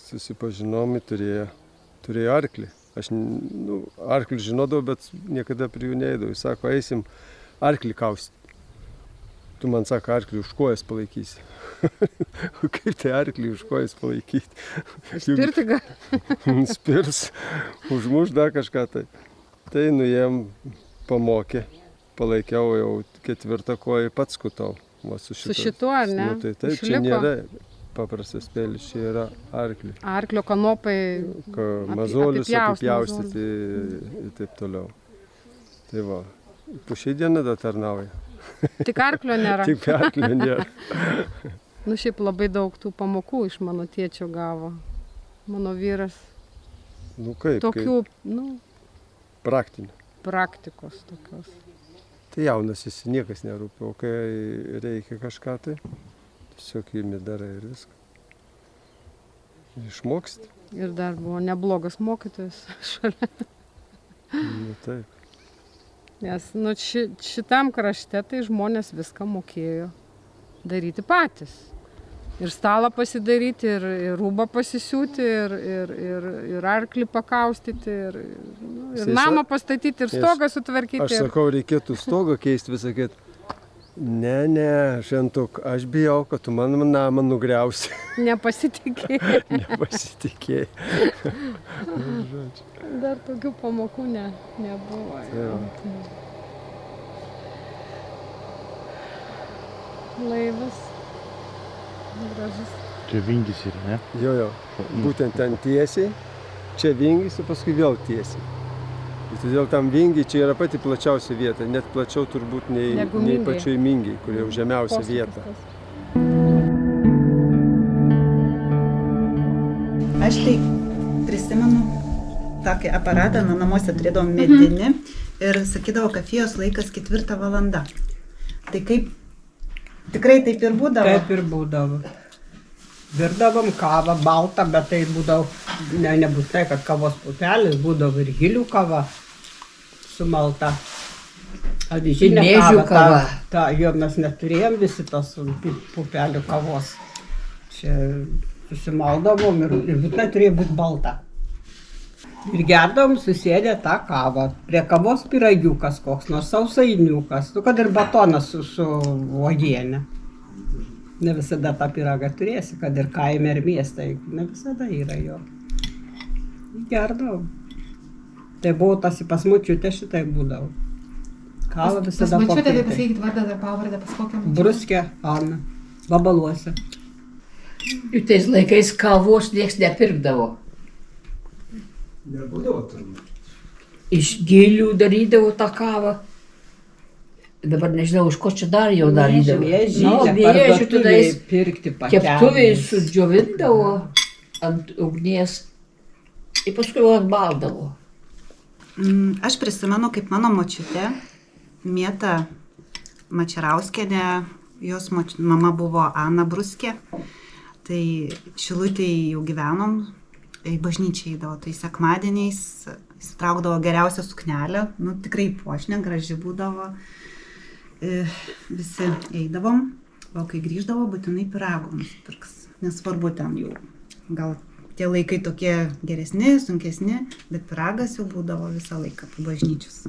Speaker 13: susipažinomi turėjo arklį. Aš arklį žinodavau, bet niekada prie jų neįdavau. Jis sako, eisim arklį kaustyti. Tu man sako, arklį už kojas palaikysi. Kaip tai arklį už kojas palaikyti?
Speaker 5: Spirti gal?
Speaker 13: Spirs, užmuš dar kažką tai. Tai nuėjom, pamokė, palaikiau jau 4 koją, pats skutau. Su
Speaker 5: šituo, ar ne?
Speaker 13: Tai taip, čia nėra paprastas pėlis, čia yra arklį.
Speaker 5: Arklio kanopai
Speaker 13: mazolius apipjaustyti ir taip toliau. Tai va, po šiai dieną dar tarnauja.
Speaker 5: Tik arklio nėra.
Speaker 13: Tik arklio nėra.
Speaker 5: Nu šiaip labai daug tų pamokų iš mano tėčio gavo. Mano vyras.
Speaker 13: Nu kaip?
Speaker 5: Tokių,
Speaker 13: Praktinė.
Speaker 5: Praktikos tokios.
Speaker 13: Tai jaunas esi, niekas nerūpi, o kai reikia kažką, tai tiesiog imi darai ir viską. Išmoksti.
Speaker 5: Ir dar buvo neblogas mokytojas šalia.
Speaker 13: Nu, taip.
Speaker 5: Nes šitam krašte tai žmonės viską mokėjo daryti patys. Ir stalą pasidaryti, ir rūbą pasisiūti, ir arklį pakaustyti, ir namą pastatyti, ir stogą sutvarkyti.
Speaker 13: Aš sakau, reikėtų stogą keisti, vis sakėt. Ne, Žentuk, aš bijau, kad tu man namą nugriausi.
Speaker 5: Nepasitikėjai.
Speaker 13: Nepasitikėjai.
Speaker 5: Dar tokių pamokų nebuvo. Laivas. Gražus.
Speaker 14: Čia vingis ir, ne?
Speaker 13: Jo. Būtent ten tiesiai. Čia vingis, o paskui vėl tiesiai. Ir todėl tam vingiai čia yra pati plačiausia vieta. Net plačiau turbūt nei pačioj Mingiai, kur jau žemiausia vieta.
Speaker 12: Aš tai prisimenu tokį aparatą, namuose turėdavom medinį ir sakydavo, kad fėjos laikas 4 valanda. Tai kaip tikrai taip ir būdavo?
Speaker 11: Taip ir būdavo. Virdavom kavą baltą, bet tai būdavo, nebūtinai, kad kavos pupelis, būdavo ir gilių kava sumalta. Avižinė kava. Jo mes neturėjom visi tos pupelių kavos. Čia susimaldavom ir būtinai turėjo būti balta. Ir gerdavom susėdę tą kavą. Prie kavos pyragiukas koks, nors sausainiukas, kad ir batonas su uogiene. Ne visada tą pyragą turėsi, kad ir kaime ir mieste, ne visada yra jo. Gerdavom. Tai buvo tas pas močiutę šitai būdavo. Kava visada
Speaker 3: pas močiutę, tai pasakykit vardą ar pavardę, pas kokią močiutę?
Speaker 11: Bruskė Ana, Babaluose.
Speaker 2: Ir tais laikais kavos nieks nepirkdavo.
Speaker 13: Nebūdavo turbūt.
Speaker 2: Iš gilių darydavo tą kavą. Dabar nežinau, už ko čia dar jau darydavo.
Speaker 11: Vėžį tada pirkti pakelį.
Speaker 2: Keptuvėj sudžiovindavo ant ugnies ir paskui jau atbaldavo.
Speaker 12: Aš prisimenu, kaip mano močiutė, Mėta Mačerauskienė, jos mama buvo Ana Bruskė, tai Šilutėj jau gyvenom, į bažnyčią eidavo, tai sekmadieniais įsitraukdavo geriausią suknelę, tikrai puošnė, graži būdavo. Visi eidavom, o kai grįždavo, būtinai pyragų nusipirks. Nesvarbu ten jau, gal tie laikai tokie geresni, sunkesni, bet pyragas jau būdavo visą laiką po bažnyčios.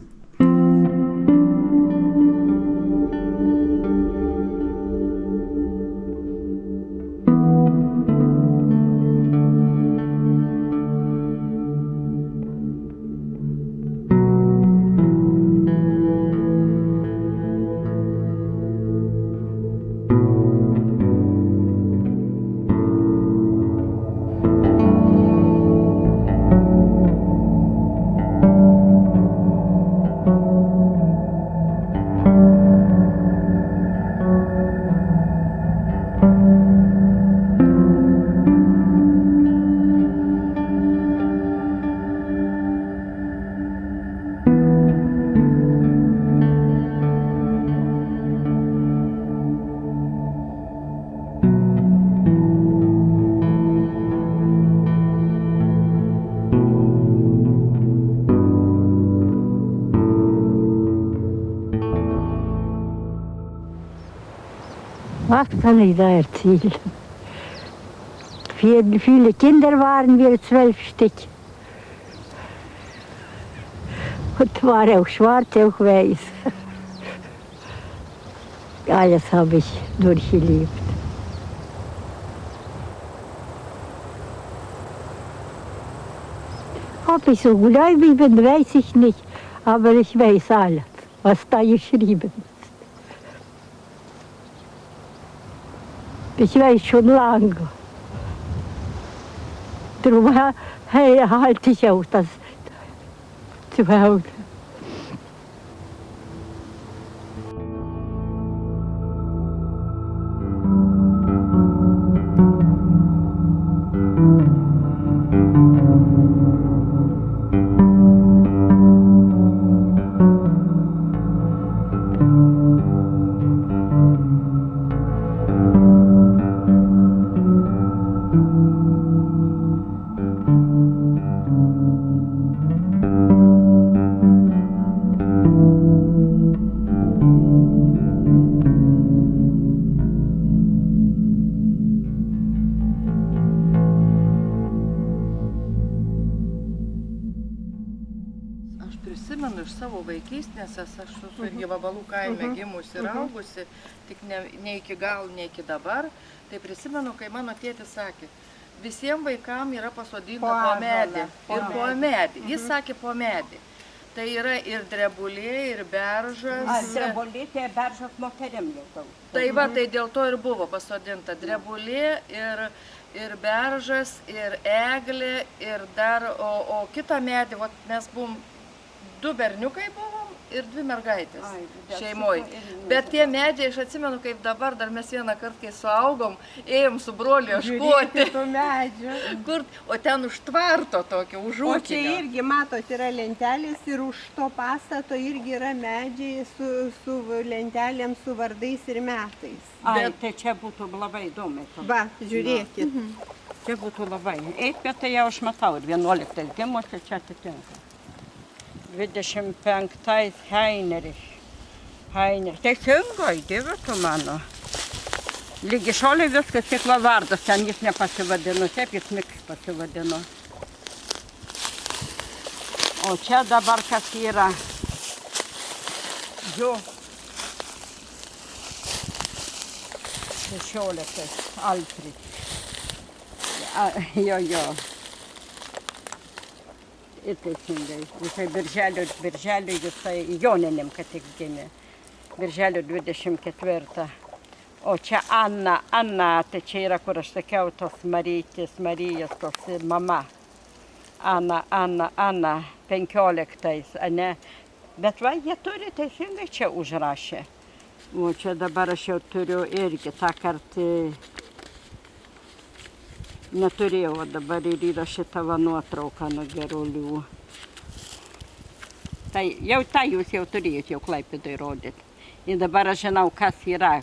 Speaker 15: Was kann ich da erzählen? Viele Kinder waren wir, 12 Stück. Und war auch schwarz, auch weiß. Alles habe ich durchgelebt. Ob ich so gläubig bin, weiß ich nicht. Aber ich weiß alles, was da geschrieben ist. Ich weiß schon lange. Darum halte ich auch das zu Hause.
Speaker 14: prisimenu iš savo vaikystės, aš esu irgi Vabalų kaime gimusi ir augusi, tik ne iki gal, ne iki dabar. Tai prisimenu, kai mano tėtis sakė, visiems vaikams yra pasodinta po medį. Ir po medį. Jis sakė po medį. Tai yra ir drebulė, ir beržas.
Speaker 7: Drebulė, tai beržas moteriam jau.
Speaker 14: Tai va, tai dėl to ir buvo pasodinta drebulė ir beržas, ir eglė, ir dar, o kitą medį, mes buvom 2 berniukai buvom ir 2 mergaitės šeimoje. Bet tie medžiai, aš atsimenu, kaip dabar, dar mes vieną kartą, kai suaugom, ėjom su broliu ieškoti. O ten už tvarto tokio, už ūkinio.
Speaker 11: O čia irgi, matot, yra lentelės ir už to pastato irgi yra medžiai su lentelėm, su vardais ir metais.
Speaker 7: Ai, tai čia būtų labai įdomi.
Speaker 11: Va, žiūrėkit.
Speaker 7: Čia būtų labai. Bet tai jau aš matau, ir 11 gimuose čia atitinka. 25 Heinrich. Teisingai, Dieve tu mano. Lygi šioliai viskas tik va vardas, ten jis nepasivadino, taip jis Miks pasivadino. O čia dabar kas yra? Jo. 16 Alfred. Jo. Ir teisingai. Jisai birželio jisai Joninėm, kad tik gimė. Birželio 24. O čia Anna, tai čia yra, kur aš sakiau, tos Marijos, tos mama. Anna, 15, ane. Bet va, jie turi teisingai čia užrašę. O čia dabar aš jau turiu irgi tą kartą. Neturėjau, o dabar ir yra šita nuotrauka nuo Gerulių. Tai jau tą jūs jau turėjot, jau Klaipėdoj rodyti. Ir dabar aš žinau, kas yra.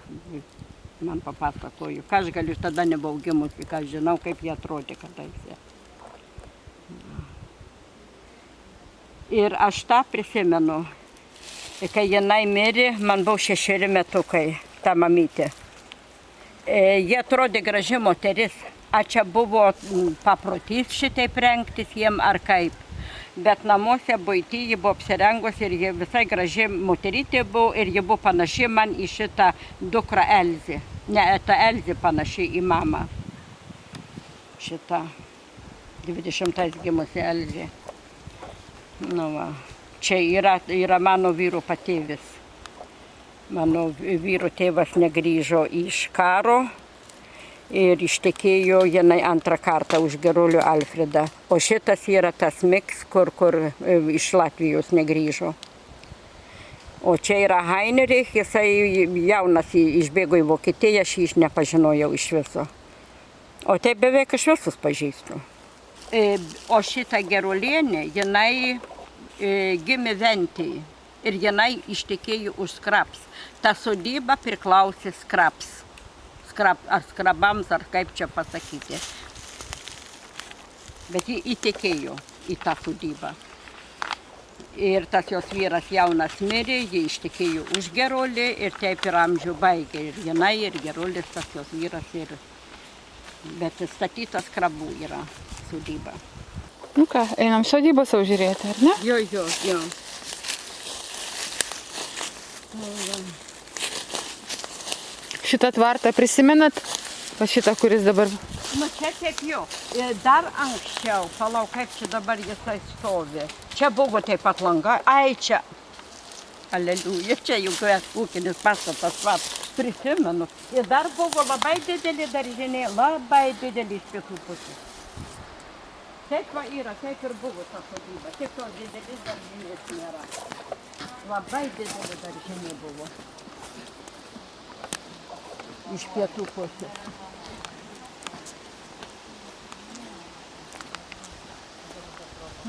Speaker 7: Man papasakoju, ką aš galiu, tada nebuvau gimusi, ką aš žinau, kaip jie atrodė kadaise. Ir aš tą prisimenu, kai jinai mirė, man buvo 6 metukai, ta mamytė. Jie atrodė graži moteris. Ar čia buvo paprotys šitaip rengtis jiem ar kaip. Bet namuose buity ji buvo apsirengus ir ji visai graži moterytė buvo ir ji buvo panaši man į šitą dukrą Elzį. Ne, ta Elzė panaši į mamą. Šitą 20 gimusi Elzė. Nu va, čia yra mano vyro patėvis. Mano vyro tėvas negrįžo iš karo. Ir ištekėjo jinai 2 kartą už Gerulio Alfredą. O šitas yra tas Miks, kur iš Latvijos negrįžo. O čia yra Heinrich, jisai jaunas išbėgo į Vokietiją, aš jį nepažinojau iš viso. O tai beveik aš visus pažįstu. O šita Gerulienė, jinai gimė Ventėj ir jinai ištekėjo už Skraps. Ta sodyba priklausė Skraps. Ar skrabams, ar kaip čia pasakyti. Bet ji įtekėjo į tą sodybą. Ir tas jos vyras jaunas mirė, ji ištekėjo už Gerulį ir taip ir amžių baigė. Ir jinai, ir Gerulis, tas jos vyras. Bet statytas Skrabų yra sodyba.
Speaker 3: Nu ką, einam sodybą savo žiūrėti, ar ne?
Speaker 7: Jo.
Speaker 3: Šitą tvartą prisimenat? O šitą, kuris dabar...
Speaker 7: Nu čia taip jau. Dar anksčiau, palauk, kaip čia dabar jisai stovi. Čia buvo taip pat langai. Ai, čia. Aleliuja, čia juk ūkinis pastatas, va, prisimenu. Ir dar buvo labai didelį daržinė, labai didelį iš pietų pusės. Taip va yra, taip ir buvo ta sodyba. Tik tos didelis daržinės nėra. Labai didelį daržinė buvo. Iš pietų pusės.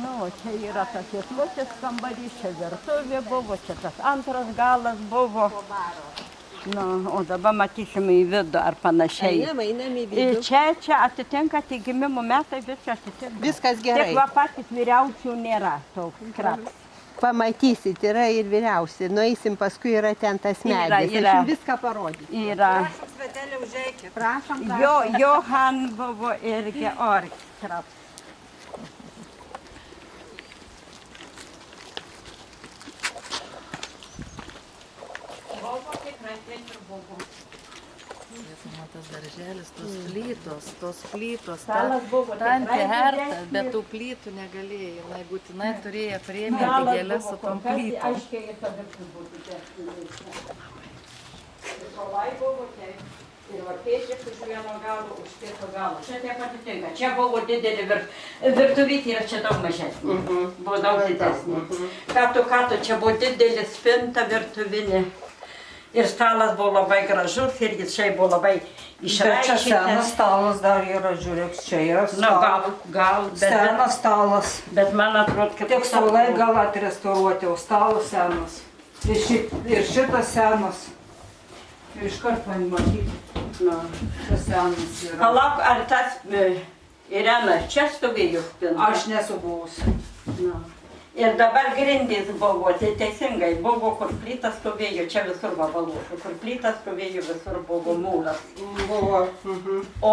Speaker 7: Nu, čia yra tas vietlusis kambarys, čia virtuvė buvo, čia tas antras galas buvo. Nu, o dabar matysime į vidų ar panašiai.
Speaker 11: Einam į vidų.
Speaker 7: Čia atitinka tie gimimo metai, viskas atitinka.
Speaker 11: Viskas gerai.
Speaker 7: Tik va patys vyriausių nėra toks Skraps.
Speaker 11: Pamatysit, yra ir vyriausi. Nueisim, paskui yra ten tas medis. Aš jums viską parodysiu.
Speaker 7: Yra.
Speaker 11: Prašom, Svetelė, užeikit. Prašom.
Speaker 7: Johan buvo ir Georg Skraps.
Speaker 14: taip ir buvo. Tas darželis, tos plytos,
Speaker 7: Stalas buvo
Speaker 14: ten
Speaker 7: tikrai
Speaker 14: kerta,
Speaker 7: didesnis.
Speaker 14: bet tų plytų negalėjo, jinai būtinai turėjo priėmėti gėlės su tom plytom.
Speaker 7: Aiškiai, jis abipus būtų didesnis. Nikolai buvo taip. Ir va tėčias už vieno galo, už kito galo. Čia taip atitinka. Čia buvo didelė virtuvytė ir čia daug mažesnė. Buvo daug didesnė. Ką tu, čia buvo didelė spinta virtuvinė. Ir stalas buvo labai gražus ir jis čia buvo labai išraišytas.
Speaker 8: Bet čia senas stalas dar yra, žiūrėk, čia yra stalas.
Speaker 7: Gal,
Speaker 8: senas stalas.
Speaker 7: Bet man atrodo, kad...
Speaker 8: Tik suolai gal atrestauruoti, o stalas senas. Ir šitas senas. Iškart man matyti. Čia senas yra.
Speaker 7: Palauk, ar tas Irena čia stovėjo spinta?
Speaker 8: Aš nesu buvusi.
Speaker 7: Ir dabar grindys buvo, tai teisingai, buvo, kur plytas stovėjo, čia visur vabalušų, kur plytas stovėjo, visur buvo mūras.
Speaker 11: Buvo.
Speaker 7: O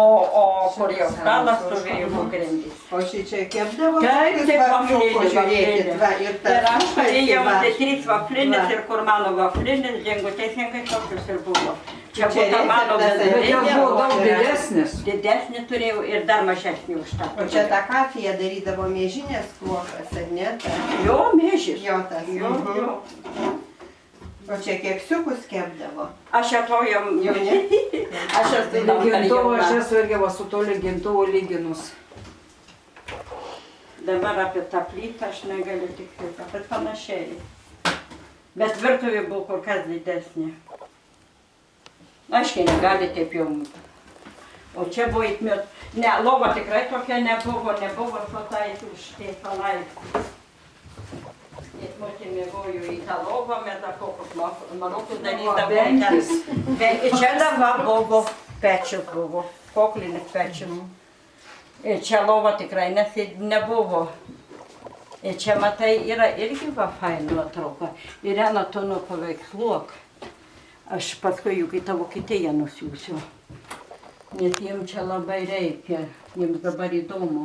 Speaker 7: kur jau stalas stovėjo, buvo grindys.
Speaker 11: O šičia kepdavo?
Speaker 7: Taip,
Speaker 11: Žiūrėkit, va, ir tas.
Speaker 7: Ir aš turėjau 3 vaflinis ir kur mano vaflinis, dingo teisingai tokius ir buvo. Čia buvo mano
Speaker 8: Bet jos buvo daug didesnis.
Speaker 7: Didesnį turėjau ir dar mažesnį už tą.
Speaker 16: O čia tą kafiją darydavo mėžinės kruokas, ar ne?
Speaker 7: Jo, mėžis.
Speaker 16: Jo, tas.
Speaker 7: Jo.
Speaker 16: O čia keksiukus kepdavo.
Speaker 7: Aš atojom. Aš esu
Speaker 8: lygintuvo, aš esu irgi va su to lygintuvo lyginus.
Speaker 7: Dabar apie tą plytą aš negaliu tiksliai, bet panašiai. Bet virtuvė buvo kur kas didesnė. Aiškiai negali taip jau. O čia buvo įtmėt. Ne, lova tikrai tokia nebuvo sotais už teisalai. Įtmėtė mėgoju į tą lovą, mes dar kokius marokus darydavom. Čia dabar buvo pečius buvo, koklinis pečius. Ir čia lova tikrai nebuvo. Ir čia matai, yra irgi va fainų nuotrauka. Irena, tu nupaveiksluok. Aš paskui juk į tą Vokietiją nusiųsiu. Nes jiems čia labai reikia, jiems dabar įdomu.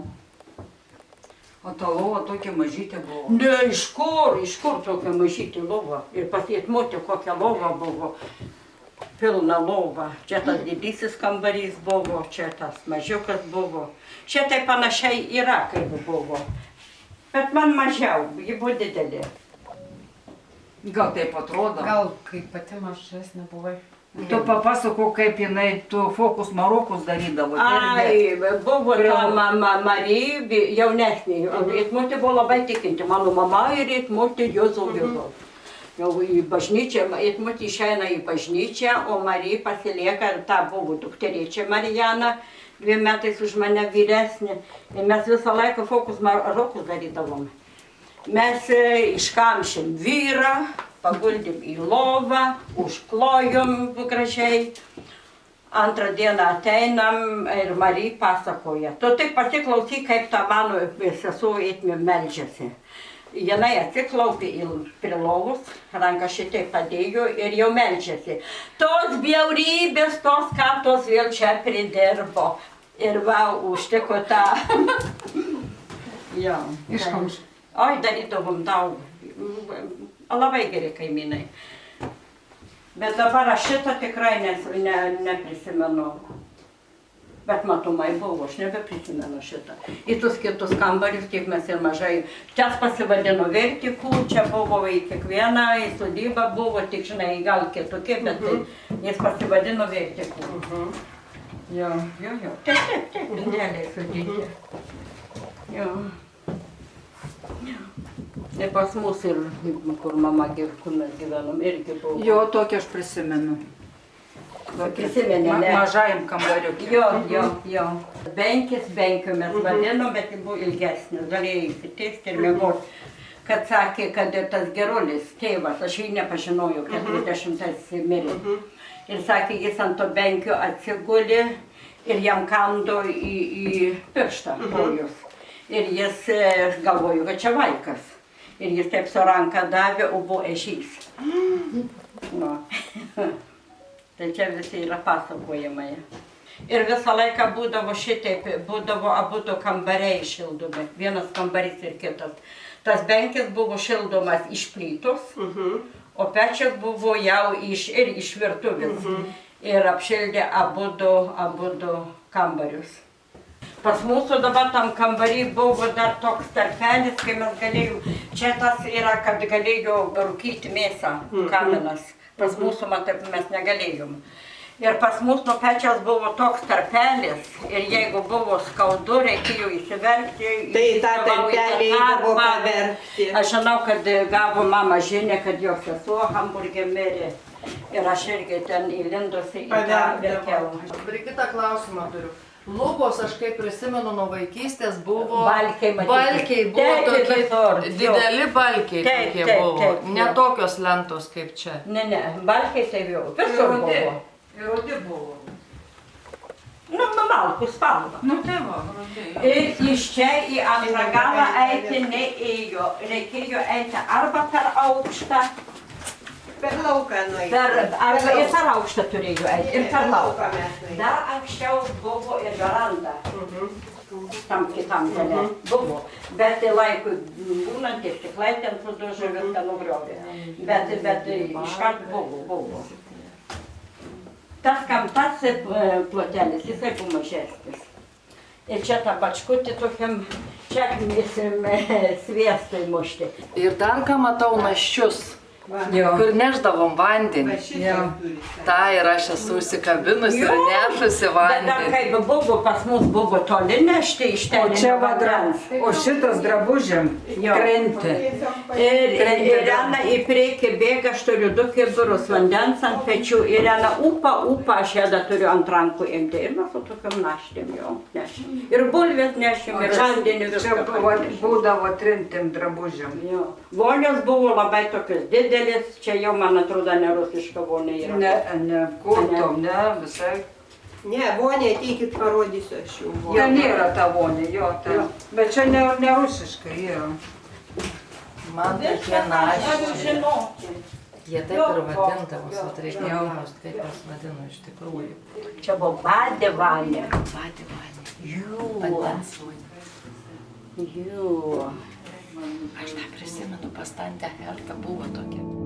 Speaker 8: O ta lova tokia mažytė buvo?
Speaker 7: Ne, iš kur tokia mažytė lova? Ir pasietmuoti kokia lova buvo. Pilna lova. Čia tas didysis kambarys buvo, čia tas mažiukas buvo. Čia tai panašiai yra, kaip buvo. Bet man mažiau, ji buvo didelė.
Speaker 8: Gal taip atrodo?
Speaker 5: Gal kaip pati mažesnė buvai.
Speaker 8: Tu papasako, kaip jinai tu fokus marokus darydavo.
Speaker 7: Ai, buvo ta Marija, jaunesnė. Įtmutė buvo labai tikinti. Mano mama ir įtmutė Juozo Vilgo. Jau į bažnyčią, įtmutė išeina į bažnyčią, o Marija pasilieka, ir ta buvo dukterėčia Marijana, 2 metais už mane vyresnė. Ir mes visą laiką fokus marokus darydavom. Mes iškamšėm vyrą, paguldėm į lovą, užklojom gražiai. Antrą dieną ateinam ir Marija pasakoja. Tu tik pasiklausyk, kaip ta mano sesuo įtmė meldžiasi. Jinai atsiklaupė prie lovos, ranką šitai padėjo ir jau meldžiasi. Tos bjaurybės, tos kaptos vėl čia pridirbo. Ir va, užtiko tą. Jo.
Speaker 5: Iškamšė.
Speaker 7: Oi, darydavom daug. Labai geri kaimynai. Bet dabar aš šitą tikrai neprisimenu. Bet matomai buvo, aš nebeprisimenu šitą. Į tus kitus kambarius, kiek mes ir mažai. Čia pasivadino vertikų, čia buvo į kiekvieną, į sodybą buvo, tik žinai, gal kitokie, bet jis pasivadino vertikų. Jo. Taip, indėliai sudėti. Jo. Ir pas mus ir, kur mama, kur mes gyvenom, irgi buvo.
Speaker 8: Jo, tokį aš prisimenu.
Speaker 7: Prisimenė, ne?
Speaker 8: Mažajam kambariukė.
Speaker 7: Jo. Benkių mes vadinom, bet jis buvo ilgesnis, galėjo įsiteisti ir mėgoti. Kad sakė, kad tas Gerulis, tėvas, aš jį nepažinojau, 40-ais mirė. Ir sakė, jis ant to benkio atsigulė ir jam kando į pirštą kojus. Ir jis galvojo, kad čia vaikas. Ir jis taip su ranką davė, o buvo ežys. Tai čia visi yra pasakojimai. Ir visą laiką būdavo šitaip, būdavo abudu kambariai šildomi. Vienas kambarys ir kitas. Tas benkis buvo šildomas iš plytos, o pečias buvo jau iš virtuvės. Ir apšildė abudu kambarius. Pas mūsų dabar tam kambarį buvo dar toks tarpelis, kai mes galėjom, čia tas yra, kad galėjo rūkyti mėsą, kaminas. Pas mūsų, man taip, mes negalėjom. Ir pas mūsų nuo pečiaus buvo toks tarpelis, ir jeigu buvo skaudu, reikėjo įsiverkti.
Speaker 11: Tai tą tarpelį eidavo paverkti.
Speaker 7: Aš žinau, kad gavo mama žinią, kad jo sesuo Hamburge mirė. Ir aš irgi ten įlindusi į tą verkiau.
Speaker 14: Brigita, klausimą turiu. Lubos, aš kaip prisimenu nuo vaikystės, buvo...
Speaker 7: Balkiai,
Speaker 14: Balkiai buvo tokie, dideli balkiai tokie buvo. Ne tokios lentos kaip čia.
Speaker 7: Ne, balkiai tai jau visur buvo.
Speaker 14: Ir rudi buvo.
Speaker 7: Nu, malkų spalva.
Speaker 14: Nu, tai va, rudi.
Speaker 7: Ir iš čia į antrą galą eiti neėjo. Reikėjo eiti arba per aukštą.
Speaker 16: Per lauką nueiti.
Speaker 7: Arba ir per aukštą turėjo eiti, ir per lauką. Dar anksčiau buvo ir veranda. Tam kitam gale buvo. Bet laikui būnant ir stiklai ten sudužo viską nugriovė. Bet iškart buvo. Tas plotelis, jisai buvo mažesnis. Ir čia tą bačkutį tokiam čekmėsim sviestui mušti.
Speaker 14: Ir dar ką matau, naščius. Kur neždavom vandenį. Ta ir aš esu užsikabinus ir nešusi vandenį.
Speaker 7: Bet dar kaip buvo, pas mus buvo toli nešti iš ten.
Speaker 8: O čia vandens. O šitas drabužiam krenti.
Speaker 7: Ir Irena į priekį bėga, aš turiu 2 kibirus vandens ant pečių. Irena upą, aš ją turiu ant rankų imti. Ir mes su tokiam naštėm jau nešim. Ir bulvės nešim, ir vandenį viską.
Speaker 8: Čia būdavo trintim drabužiam.
Speaker 7: Vonios buvo labai tokios didelis, čia jau, man atrodo, ne rusiška vonė yra.
Speaker 8: Ne, kur tom, ne, visai.
Speaker 16: Ne, vonė, ateikit, parodysiu aš jų vonę.
Speaker 8: Ten yra ta vonė, jo, ten. Bet čia ne rusiška yra.
Speaker 14: Man tokie naščiai. Jie taip ir vadindavos, vat reikėjo klausti, kaip jas vadino iš tikrųjų.
Speaker 7: Čia buvo badė vanė.
Speaker 14: Badė vanė. Vandens vanė. Aš tą prisimenu, pas tantę Hertą buvo tokia.